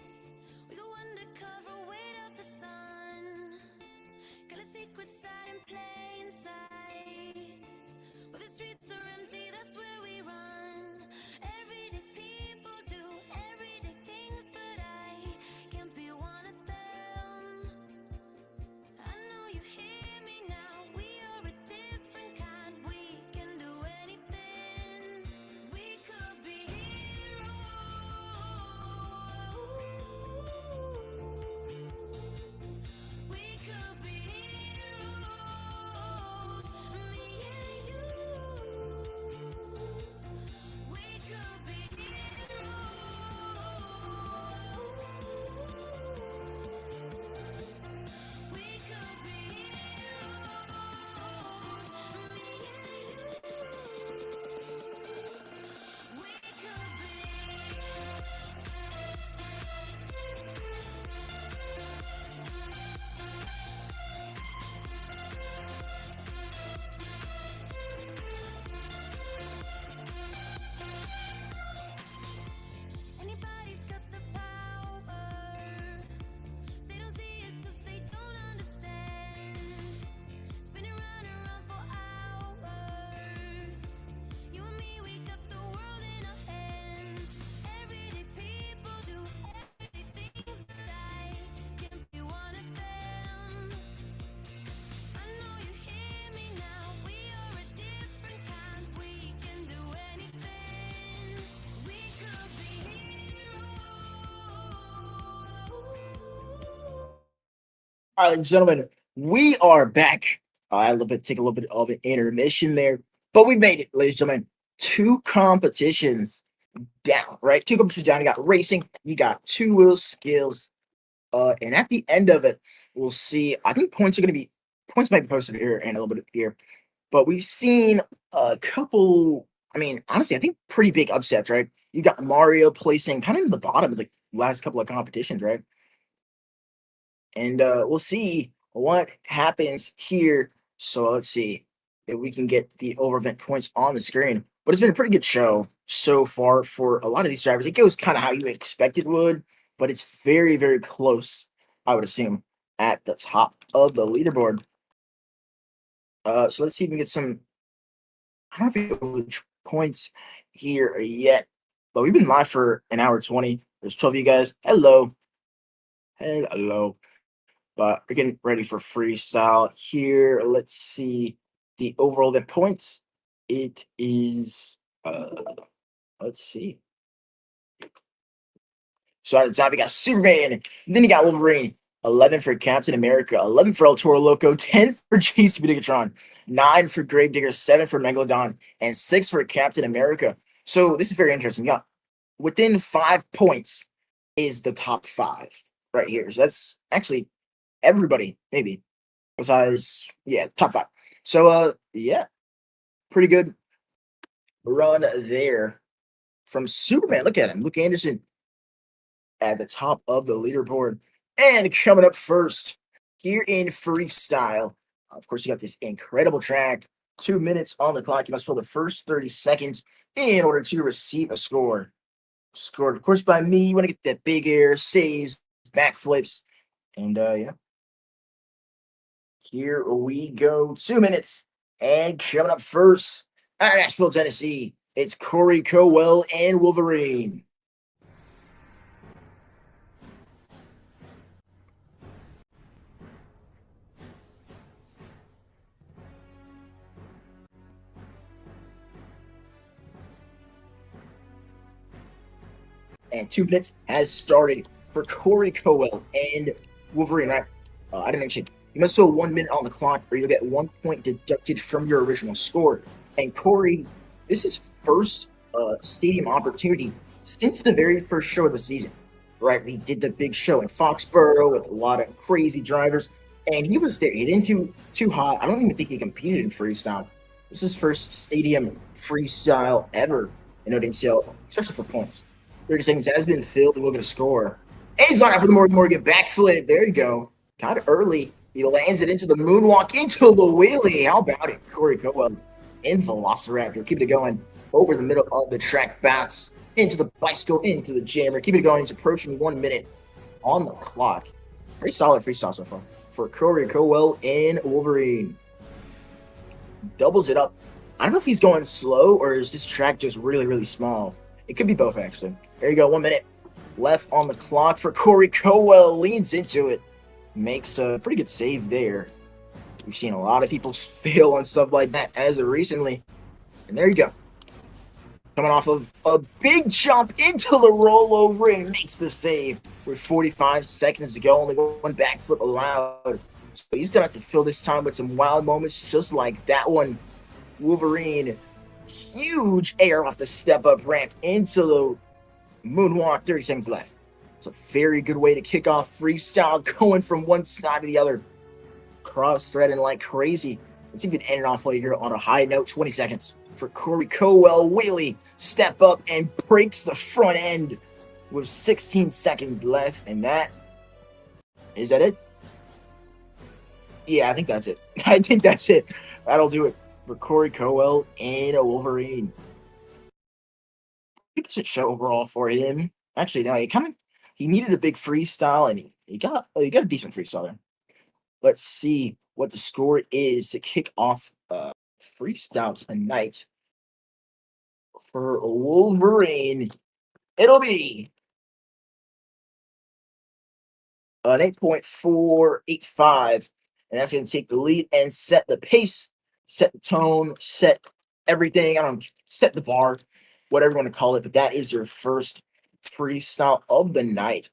We go undercover, wait out the sun. Got a secret side in plain sight. Where the streets are empty, that's where we run. Everyday people do everyday things, but I can't be one of them. I know you hear me now. We are a different kind. We can do anything. We could be heroes. We could be heroes. Me and you. We could be heroes. We could be heroes. Me and you. We could Anybody's got the power. They don't see it 'cause they don't understand. Spinning round and round for hours. You and me, we got the world in our hands. Everyday people do everyday things, but I can't be one of them. I know you hear me now. We are a different kind. We can do anything. We could be All right, ladies and gentlemen, we are back. I had take a little bit of an intermission there, but we made it, ladies and gentlemen. 2 competitions down, right? 2 competitions down. You got racing, you got 2-wheel skills, and at the end of it, we'll see. I think points might be posted here and a little bit here, but we've seen a couple. I mean, honestly, I think pretty big upsets, right? You got Mario placing kind of in the bottom of the last couple of competitions, right? And we'll see what happens here. So let's see if we can get the over-event points on the screen. But it's been a pretty good show so far for a lot of these drivers. It goes kind of how you expected would, but it's very, very close, I would assume, at the top of the leaderboard. So let's see if we can get some. I don't know if we have points here yet, but we've been live for an hour 20. There's 12 of you guys. Hello. Hello. But we're getting ready for freestyle here. Let's see the overall event points. It is let's see. So at the top, we got Superman, then you got Wolverine, 11 for Captain America, 11 for El Toro Loco, 10 for JCB Digatron, 9 for Gravedigger, 7 for Megalodon, and 6 for Captain America. So this is very interesting. Yeah, within 5 points is the top 5 right here. So that's actually everybody, maybe, besides, yeah, top 5. So, yeah, pretty good run there from Superman. Look at him, Luke Anderson at the top of the leaderboard. And coming up first here in freestyle, of course, you got this incredible track. 2 minutes on the clock. You must fill the first 30 seconds in order to receive a score. Scored, of course, by me. You want to get that big air, saves, backflips, and yeah. Here we go. 2 minutes. And coming up first, out of Nashville, Tennessee, it's Corey Cowell and Wolverine. And 2 minutes has started for Corey Cowell and Wolverine. Right? I didn't mention, you must fill 1 minute on the clock or you'll get 1 point deducted from your original score. And Corey, this is first stadium opportunity since the very first show of the season. Right? We did the big show in Foxborough with a lot of crazy drivers. And he was there. He didn't do too hot. I don't even think he competed in freestyle. This is first stadium freestyle ever in ODMTL, especially for points. 30 seconds has been filled. We'll get a score. And he's on for the Morgan backflip. There you go. Kind of early. He lands it into the moonwalk, into the wheelie. How about it? Corey Cowell in Velociraptor. Keep it going over the middle of the track bounce. into the bicycle, into the jammer. Keep it going. He's approaching 1 minute on the clock. Pretty solid freestyle so far for Corey Cowell and Wolverine. Doubles it up. I don't know if he's going slow or is this track just really, really small. It could be both, actually. There you go. 1 minute left on the clock for Corey Cowell. Leans into it. Makes a pretty good save there. We've seen a lot of people fail on stuff like that as of recently. And there you go. Coming off of a big jump into the rollover and makes the save with 45 seconds to go. Only one backflip allowed. So he's going to have to fill this time with some wow moments just like that one. Wolverine, huge air off the step-up ramp into the moonwalk. 30 seconds left. It's a very good way to kick off freestyle, going from one side to the other. Cross-threading like crazy. It's even ending off right here on a high note. 20 seconds for Corey Cowell. Wheelie, step up and breaks the front end with 16 seconds left. And is that it? Yeah, I think that's it. I think that's it. That'll do it for Corey Cowell and a Wolverine. It's a show overall for him. Actually, no, he needed a big freestyle, and he got a decent freestyle there. Let's see what the score is to kick off freestyle tonight for Wolverine. It'll be an 8.485, and that's going to take the lead and set the pace, set the tone, set everything. Set the bar, whatever you want to call it. But that is your first freestyle of the night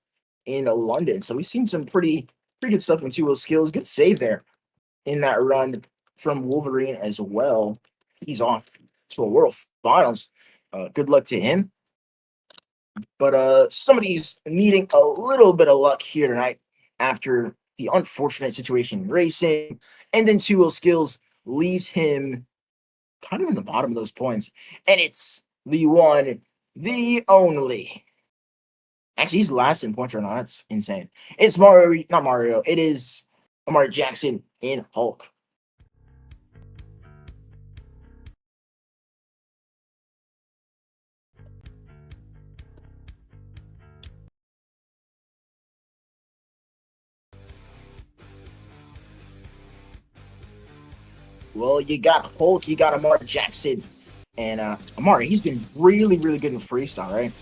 in London. So we've seen some pretty good stuff from two-wheel skills. Good save there in that run from Wolverine as well. He's off to a World Finals. Good luck to him. But somebody's needing a little bit of luck here tonight after the unfortunate situation in racing. And then two-wheel skills leaves him kind of in the bottom of those points. And it's the one, the only. Actually, he's last in points right now. That's insane. It's not Mario. It is Amari Jackson in Hulk. Well, you got Hulk, you got Amari Jackson. And Amari, he's been really, really good in freestyle, right?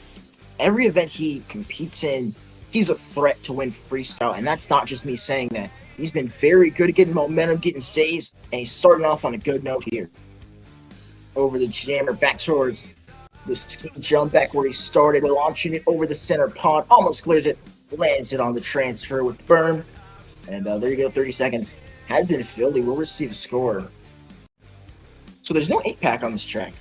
Every event he competes in, he's a threat to win freestyle. And that's not just me saying that. He's been very good at getting momentum, getting saves, and he's starting off on a good note here. Over the jammer, back towards the ski jump, back where he started, launching it over the center pod, almost clears it, lands it on the transfer with the berm. And there you go, 30 seconds. Has been filled, he will receive a score. So there's no 8-pack on this track.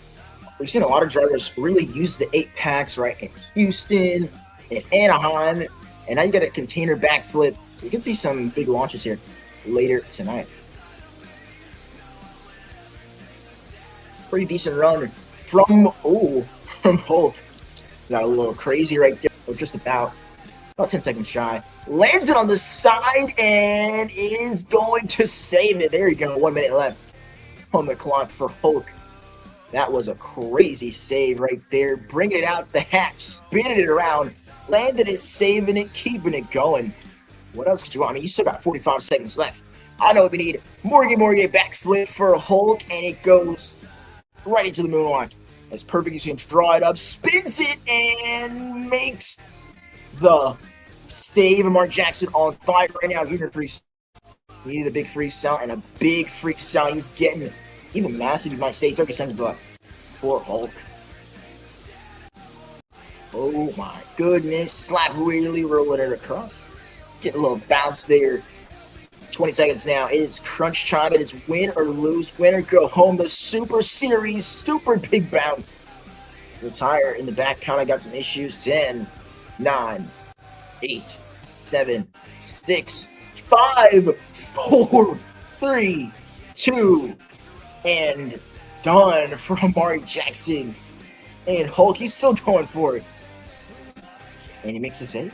We've seen a lot of drivers really use the 8-packs, right, in Houston, in Anaheim, and now you got a container backflip. So you can see some big launches here later tonight. Pretty decent run from Hulk. Got a little crazy right there, just about 10 seconds shy. Lands it on the side and is going to save it. There you go, 1 minute left on the clock for Hulk. That was a crazy save right there. Bringing it out the hatch, spinning it around, landed it, saving it, keeping it going. What else could you want? I mean, you still got 45 seconds left. I know what we need. Morgan backflip for Hulk, and it goes right into the moonwalk. That's perfect. You can draw it up, spins it, and makes the save. Mark Jackson on fire right now. He needed a big freestyle and a big freestyle. He's getting even massive, you might say. 30 seconds left for Hulk. Oh my goodness. Slap wheelie, rolling it across. Get a little bounce there. 20 seconds now. It's crunch time. It's win or lose. Win or go home. The Super Series. Super big bounce. Retire in the back. Kind of got some issues. 10, 9, 8, 7, 6, 5, 4, 3, 2, and done for Amari Jackson. And Hulk, he's still going for it. And he makes a save.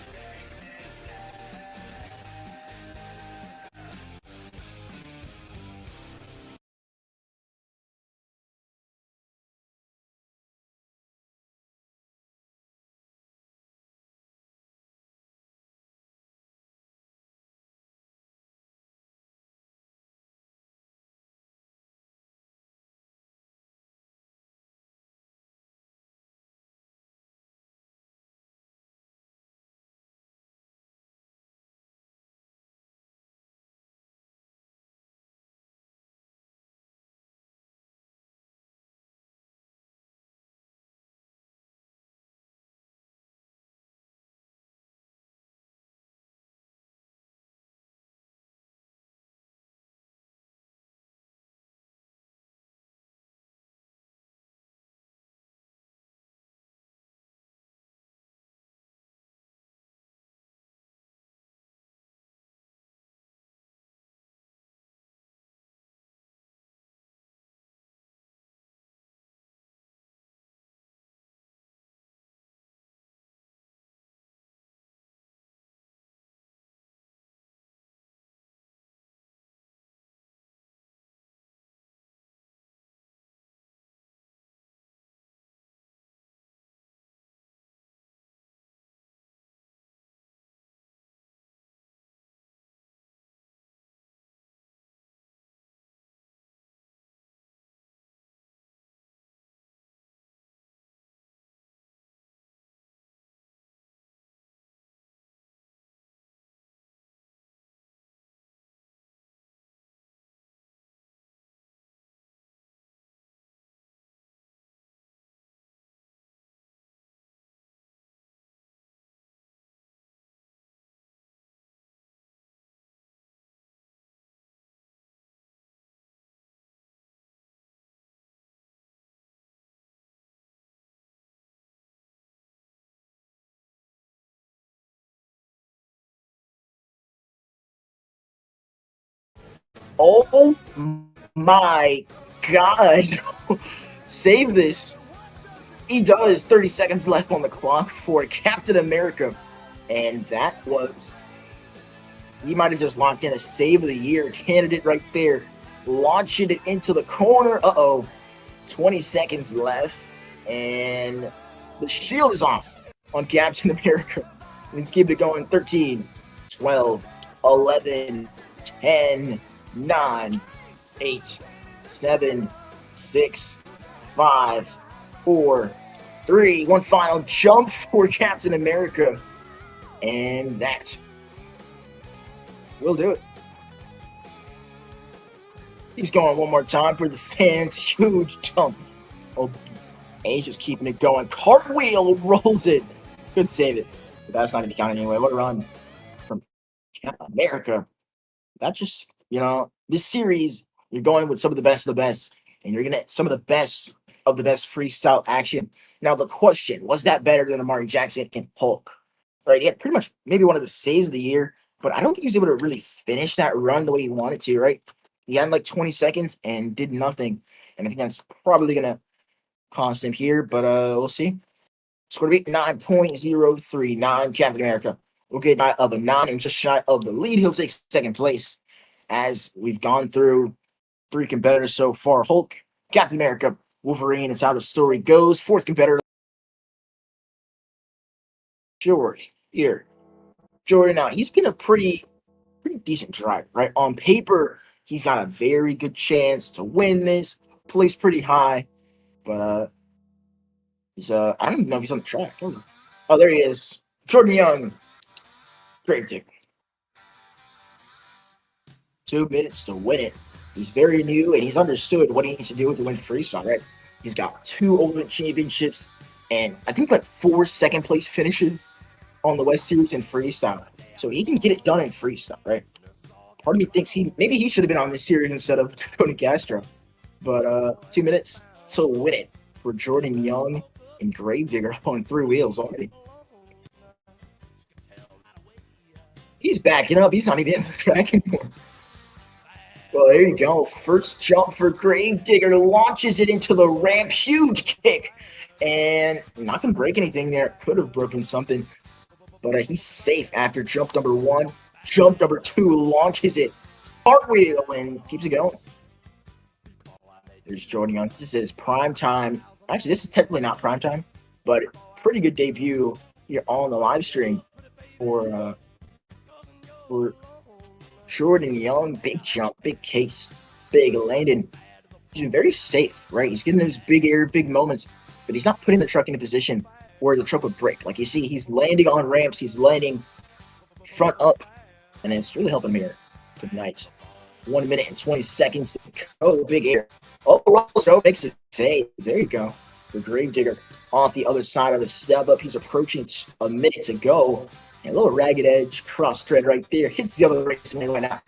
Oh my god. Save this. He does. 30 seconds left on the clock for Captain America. And that was... He might have just locked in a save of the year candidate right there. Launching it into the corner. Uh-oh. 20 seconds left. And the shield is off on Captain America. Let's keep it going. 13, 12, 11, 10, 9, 8, 7, 6, 5, 4, 3. One final jump for Captain America. And that will do it. He's going one more time for the fans. Huge jump. Oh, and he's just keeping it going. Cartwheel rolls it. Couldn't save it. But that's not going to count anyway. What a run from Captain America. That just, this series, you're going with some of the best of the best. And you're going to get some of the best freestyle action. Now, the question, was that better than Amari Jackson and Hulk? Right? He had pretty much maybe one of the saves of the year. But I don't think he was able to really finish that run the way he wanted to, right? He had like 20 seconds and did nothing. And I think that's probably going to cost him here. But we'll see. It's going to be 9.039 Captain America. We'll get by of a 9 and just shy of the lead. He'll take second place as we've gone through 3 competitors so far. Hulk, Captain America, Wolverine is how the story goes. 4th competitor, Jordan. Here. Jordan, now, he's been a pretty decent driver, right? On paper, he's got a very good chance to win this. Plays pretty high. But he's I don't even know if he's on the track. Oh, there he is. Jordan Young. Gravedigger. 2 minutes to win it. He's very new and he's understood what he needs to do to win freestyle, right? He's got 2 Ultimate Championships and I think like 4 second place finishes on the West Series in freestyle. So he can get it done in freestyle, right? Part of me thinks maybe he should have been on this series instead of Tony Castro. But 2 minutes to win it for Jordan Young and Gravedigger on 3 wheels already. He's backing up. He's not even in the track anymore. Well, there you go. First jump for Gravedigger. Launches it into the ramp. Huge kick. And not going to break anything there. Could have broken something. But he's safe after jump number 1. Jump number 2. Launches it. Cartwheel and keeps it going. There's Jordan Young. This is prime time. Actually, this is technically not prime time. But pretty good debut here on the live stream for Jordan Young. Big jump, big case, big landing. He's been very safe, right? He's getting those big air, big moments, but he's not putting the truck in a position where the truck would break. Like you see, he's landing on ramps, he's landing front up, and it's really helping me here tonight. 1 minute and 20 seconds. Oh, big air. Oh, Russell makes a save. There you go. For Gravedigger off the other side of the step up. He's approaching a minute to go. And a little ragged edge cross thread right there. Hits the other race and went out.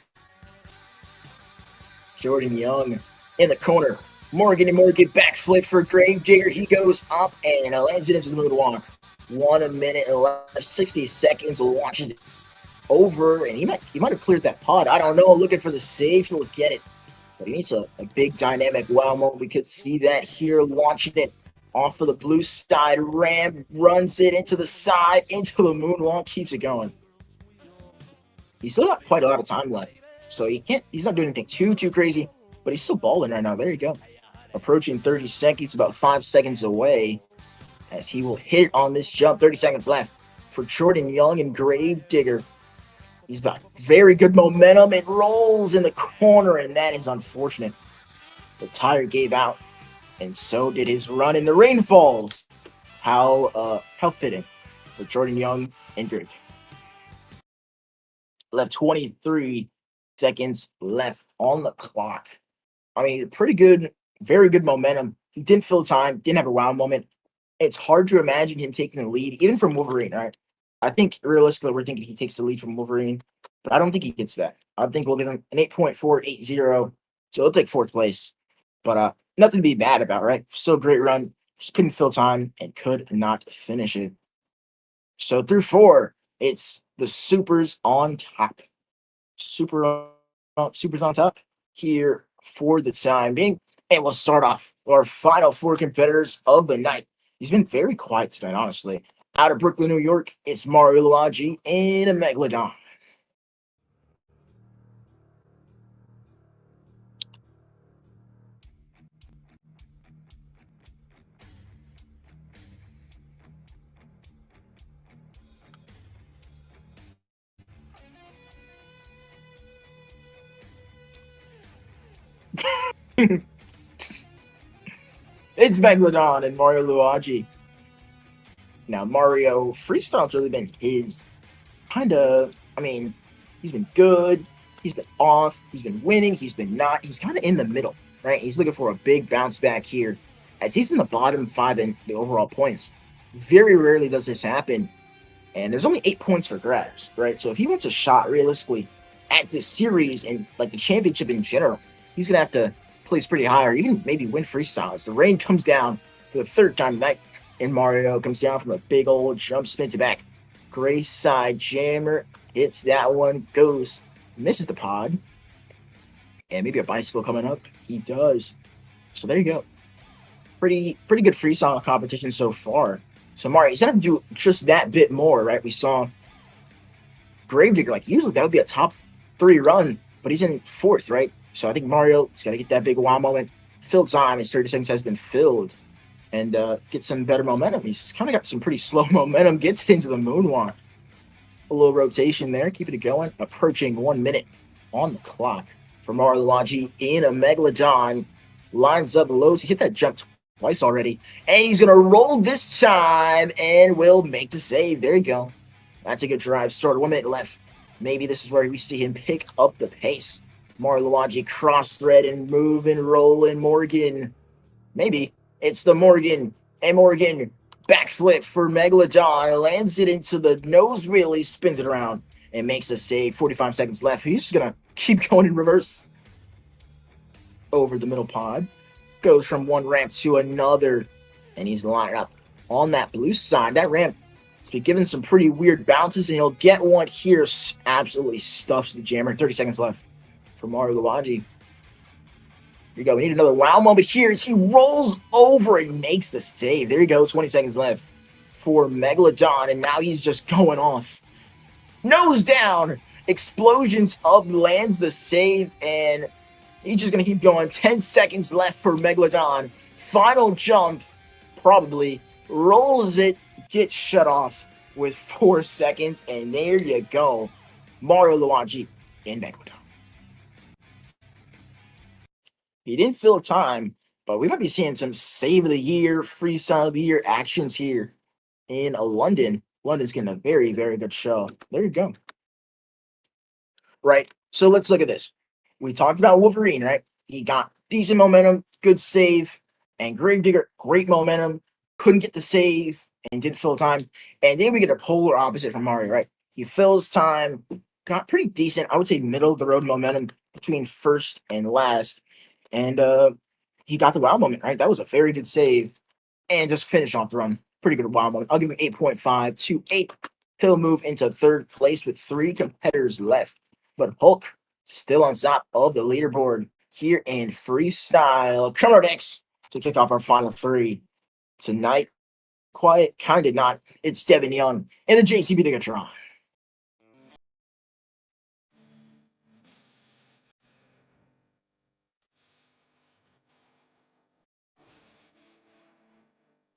Jordan Young in the corner. Morgan backflip for Gravedigger. He goes up and lands it into the moonwalk. 1 minute and 60 seconds. Launches it over. And he might have cleared that pod. I don't know. Looking for the save. He'll get it. But he needs a big dynamic wow moment. We could see that here. Launching it off of the blue side ramp, runs it into the side, into the moonwalk, keeps it going. He's still got quite a lot of time left, so he's not doing anything too crazy, but he's still balling right now. There you go. Approaching 30 seconds, about 5 seconds away, as he will hit on this jump. 30 seconds left for Jordan Young and Gravedigger. He's got very good momentum. It rolls in the corner, and that is unfortunate. The tire gave out. And so did his run in the rain falls. How fitting for Jordan Young and Gravedigger. Left 23 seconds left on the clock. I mean, pretty good, very good momentum. He didn't fill time, didn't have a wow moment. It's hard to imagine him taking the lead, even from Wolverine, right? I think realistically we're thinking he takes the lead from Wolverine, but I don't think he gets that. I think we'll give him an 8.480, so he'll take 4th place. But nothing to be mad about, right? Still a great run. Just couldn't fill time and could not finish it. So through 4, it's the Supers on top. Supers on top. here for the time being. And we'll start off our final four competitors of the night. He's been very quiet tonight, honestly. Out of Brooklyn, New York, it's Mario Luigi in a Megalodon. It's Megalodon and Mario Luigi. Now, Mario Freestyle's really been his kind of, I mean, he's been good, he's been off, he's been winning, he's been not. He's kind of in the middle, right? He's looking for a big bounce back here as he's in the bottom five in the overall points. Very rarely does this happen, and there's only 8 points for grabs, right? So if he wants a shot realistically at this series and like the championship in general, he's gonna have to place pretty high or even maybe win freestyles. The rain comes down for the third time tonight, and Mario comes down from a big old jump spin to back. Gray side jammer hits that one, goes, misses the pod, and maybe a bicycle coming up. He does. So there you go. Pretty good freestyle competition so far. So Mario, he's gonna have to do just that bit more, right? We saw Gravedigger, like usually that would be a top 3 run, but he's in 4th, right? So I think Mario, he's gotta get that big wow moment. Fill time, his 30 seconds has been filled. And get some better momentum. He's kind of got some pretty slow momentum, gets it into the moonwalk. A little rotation there, keeping it going. Approaching 1 minute on the clock for Mario Luigi in a Megalodon. Lines up low. He hit that jump twice already. And he's going to roll this time and will make the save. There you go. That's a good drive. Start 1 minute left. Maybe this is where we see him pick up the pace. Mario Luigi cross thread and move and roll in Morgan. Maybe. It's the Morgan, and Morgan backflip for Megalodon, lands it into the nose wheelie, spins it around, and makes a save. 45 seconds left. He's just going to keep going in reverse. Over the middle pod. Goes from one ramp to another, and he's lining up on that blue side. That ramp has been given some pretty weird bounces, and he'll get one here. Absolutely stuffs the jammer. 30 seconds left for Mario Luigi. Here you go. We need another wow moment here as he rolls over and makes the save. There you go. 20 seconds left for Megalodon, and now he's just going off. Nose down. Explosions up, lands the save, and he's just going to keep going. 10 seconds left for Megalodon. Final jump, probably. Rolls it, gets shut off with 4 seconds, and there you go. Mario Luigi in Megalodon. He didn't fill time, but we might be seeing some save of the year, freestyle of the year actions here in London. London's getting a very, very good show. There you go. Right. So let's look at this. We talked about Wolverine, right? He got decent momentum, good save, and Gravedigger, great momentum, couldn't get the save and didn't fill time. And then we get a polar opposite from Mario, right? He fills time, got pretty decent, I would say middle of the road momentum between first and last. And he got the wow moment, right? That was a very good save. And just finished off the run. Pretty good wow moment. I'll give him 8.5 to 8. He'll move into 3rd place with 3 competitors left. But Hulk still on top of the leaderboard here in freestyle. Come on, next to kick off our final 3 tonight. Quiet, kind of not. It's Devin Young and the JCB Digatron.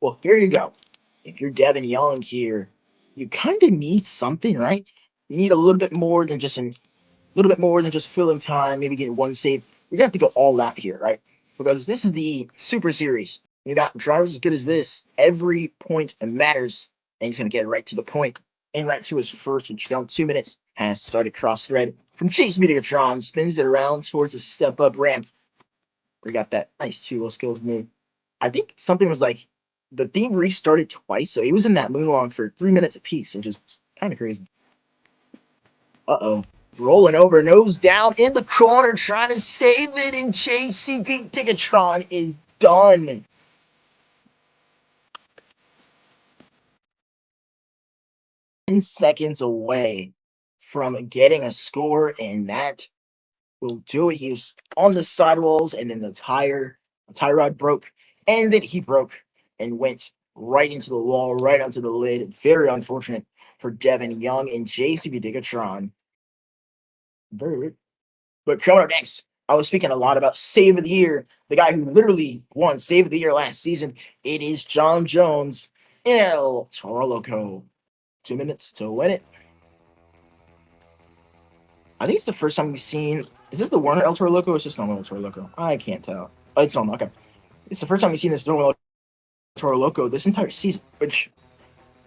Well, here you go. If you're Devin Young here, you kind of need something, right? You need a little bit more than just filling time, maybe getting one save. You're gonna have to go all out here, right? Because this is the Super Series. You got drivers as good as this. Every point matters, and he's gonna get right to the point and right to his first jump. 2 minutes has started cross thread from Chase Megatron, spins it around towards a step up ramp. We got that nice 2 skills move. I think something was like the theme restarted twice, so he was in that moonwalk for 3 minutes apiece, and just kind of crazy. Uh-oh. Rolling over, nose down in the corner, trying to save it, and JCB Tigatron is done. Seconds away from getting a score, and that will do it. He was on the sidewalls, and then the tie rod broke, and then he broke and went right into the wall, right onto the lid. Very unfortunate for Devin Young and JCB Digatron. Very weird. But coming up next, I was speaking a lot about Save of the Year, the guy who literally won Save of the Year last season. It is John Jones, El Toro Loco. 2 minutes to win it. I think it's the first time we've seen. Is this the Warner El Toro Loco or is this normal El Toro Loco? I can't tell. Oh, it's normal. Okay. It's the first time we've seen this normal El Toro Loco this entire season, which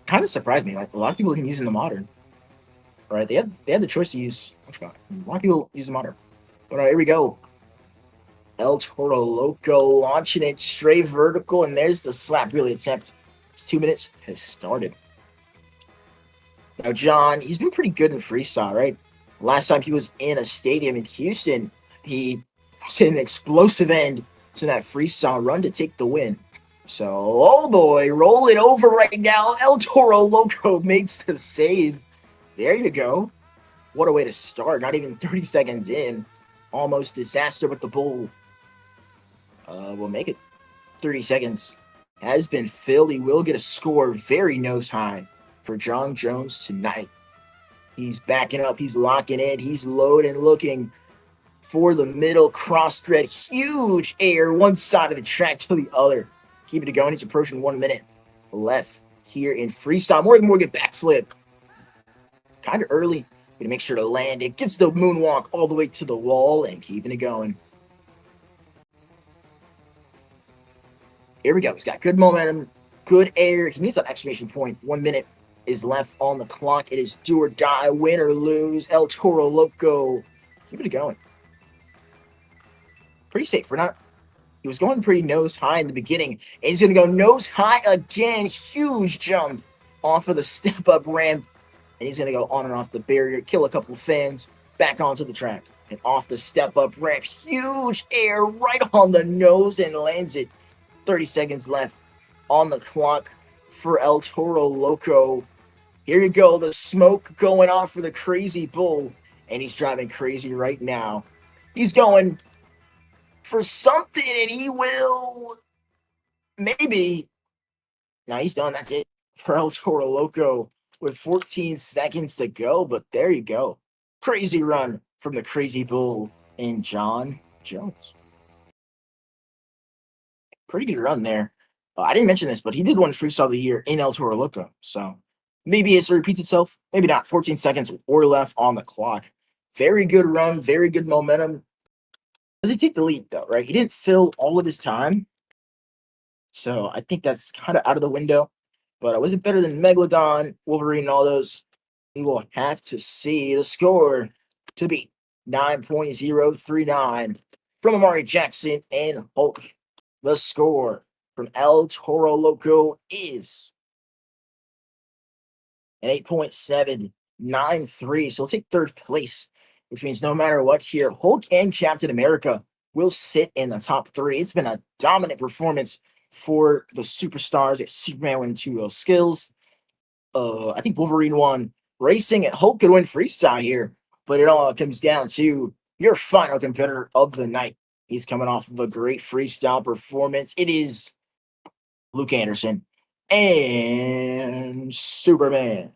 kind of surprised me. Like, a lot of people can use in the modern. Right? They had the choice to use. A lot of people use the modern. But here we go. El Toro Loco launching it straight vertical, and there's the slap really attempt. 2 minutes has started. Now, John, he's been pretty good in freestyle, right? Last time he was in a stadium in Houston, he hit an explosive end to that freestyle run to take the win. So, oh boy, roll it over right now. El Toro Loco makes the save. There you go. What a way to start. Not even 30 seconds in. Almost disaster with the bull. We'll make it. 30 seconds has been filled. He will get a score very nose high for John Jones tonight. He's backing up. He's locking in. He's loading, looking for the middle cross thread. Huge air, one side of the track to the other. Keeping it going. He's approaching 1 minute left here in freestyle. Morgan backflip. Kind of early. Gonna make sure to land it. Gets the moonwalk all the way to the wall and keeping it going. Here we go. He's got good momentum, good air. He needs that exclamation point. 1 minute is left on the clock. It is do or die, win or lose. El Toro Loco. Keep it going. Pretty safe. He was going pretty nose high in the beginning. And he's going to go nose high again. Huge jump off of the step-up ramp. And he's going to go on and off the barrier, kill a couple of fans, back onto the track. And off the step-up ramp. Huge air right on the nose and lands it. 30 seconds left on the clock for El Toro Loco. Here you go, the smoke going off for the Crazy Bull. And he's driving crazy right now. He's going for something, and he will maybe. Now he's done. That's it for El Toro Loco with 14 seconds to go. But there you go. Crazy run from the Crazy Bull and John Jones. Pretty good run there. I didn't mention this, but he did win Freestyle of the Year in El Toro Loco. So maybe it repeats itself. Maybe not. 14 seconds or left on the clock. Very good run. Very good momentum. Does he take the lead, though, right? He didn't fill all of his time. So I think that's kind of out of the window. But was it better than Megalodon, Wolverine, and all those? We will have to see. The score to be 9.039 from Amari Jackson and Hulk. The score from El Toro Loco is an 8.793. So we'll take third place, which means no matter what here, Hulk and Captain America will sit in the top three. It's been a dominant performance for the superstars. Superman won 2 skills. I think Wolverine won racing, and Hulk could win freestyle here. But it all comes down to your final competitor of the night. He's coming off of a great freestyle performance. It is Luke Anderson and Superman.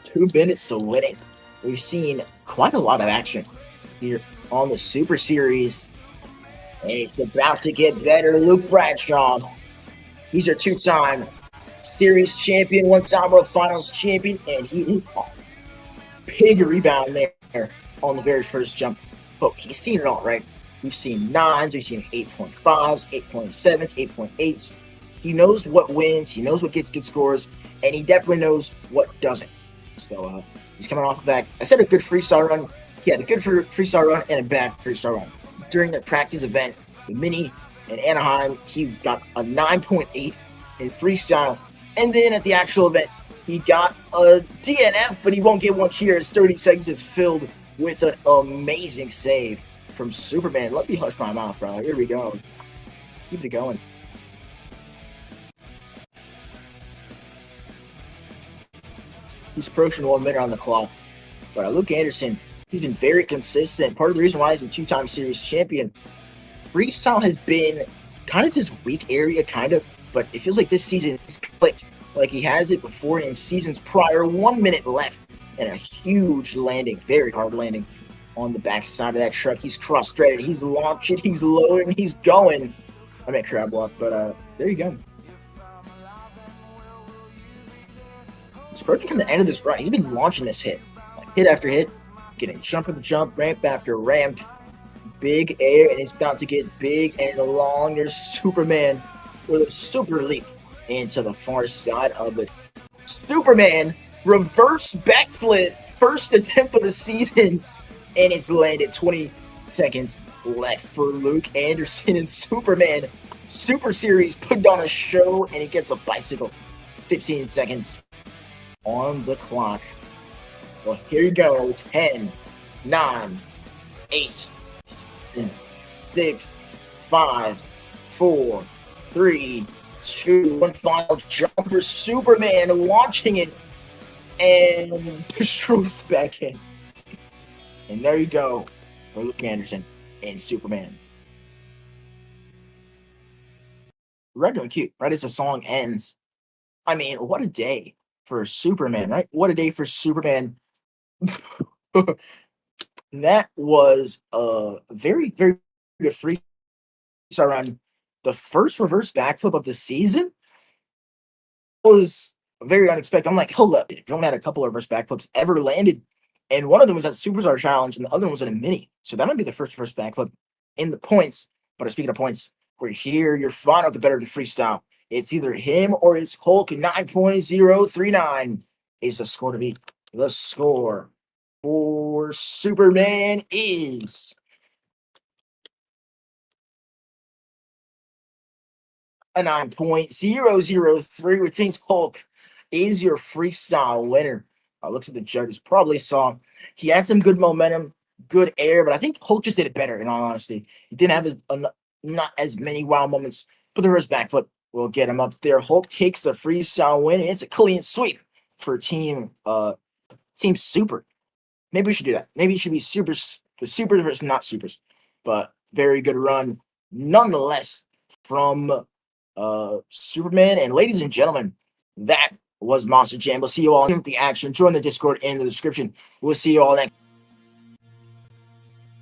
Two minutes to win it. We've seen quite a lot of action here on the Super Series. And it's about to get better. Luke Bradshaw. He's our 2-time series champion, 1-time World Finals champion, and he is off. Big rebound there on the very first jump. But he's seen it all, right? We've seen 9s, we've seen 8.5s, 8.7s, 8.8s. He knows what wins, he knows what gets good scores, and he definitely knows what doesn't. So he's coming off the back. I said a good freestyle run. He had a good freestyle run and a bad freestyle run. During the practice event, the mini in Anaheim, he got a 9.8 in freestyle. And then at the actual event, he got a DNF, but he won't get one here as 30 seconds is filled with an amazing save from Superman. Let me hush my mouth, bro. Here we go. Keep it going. He's approaching 1 minute on the clock. But Luke Anderson, he's been very consistent. Part of the reason why he's a two-time series champion. Freestyle has been kind of his weak area, but it feels like this season he's clicked like he has it before in seasons prior. 1 minute left and a huge landing, very hard landing on the backside of that truck. He's cross-threaded, he's launching, he's loading, he's going. I meant crab walk, but there you go. He's approaching the end of this run. He's been launching this hit after hit, getting jump after jump, ramp after ramp, big air, and he's about to get big and long. There's Superman with a super leap into the far side of it. Superman reverse backflip, first attempt of the season, and it's landed. 20 seconds left for Luke Anderson, and Superman Super Series put on a show, and he gets a bicycle. 15 seconds on the clock. Well, here you go. 10, 9, 8, 7, 6, 5, 4, 3, 2, 1. Final jump for Superman, launching it and destroys the back end. And there you go for Luke Anderson and Superman. Right, doing cute. Right as the song ends. I mean, what a day for Superman, right? What a day for Superman. That was a very, very good freestyle run. The first reverse backflip of the season was very unexpected. I'm like, hold up. You've only had a couple of reverse backflips ever landed. And one of them was at Superstar Challenge, and the other one was in a mini. So that might be the first reverse backflip in the points. But speaking of points, we're here. Your final competitor in freestyle. It's either him or it's Hulk. 9.039 is the score to beat. The score for Superman is a 9.003, which means Hulk is your freestyle winner. Looks like the judges probably saw he had some good momentum, good air, but I think Hulk just did it better, in all honesty. He didn't have not as many wow moments, but the reverse backflip will get him up there. Hulk takes the freestyle win, and it's a clean sweep for Team Super. Maybe we should do that. Maybe it should be the supers versus not supers. But very good run nonetheless from Superman. And ladies and gentlemen, that was Monster Jam. We'll see you all in the action. Join the Discord in the description. We'll see you all next.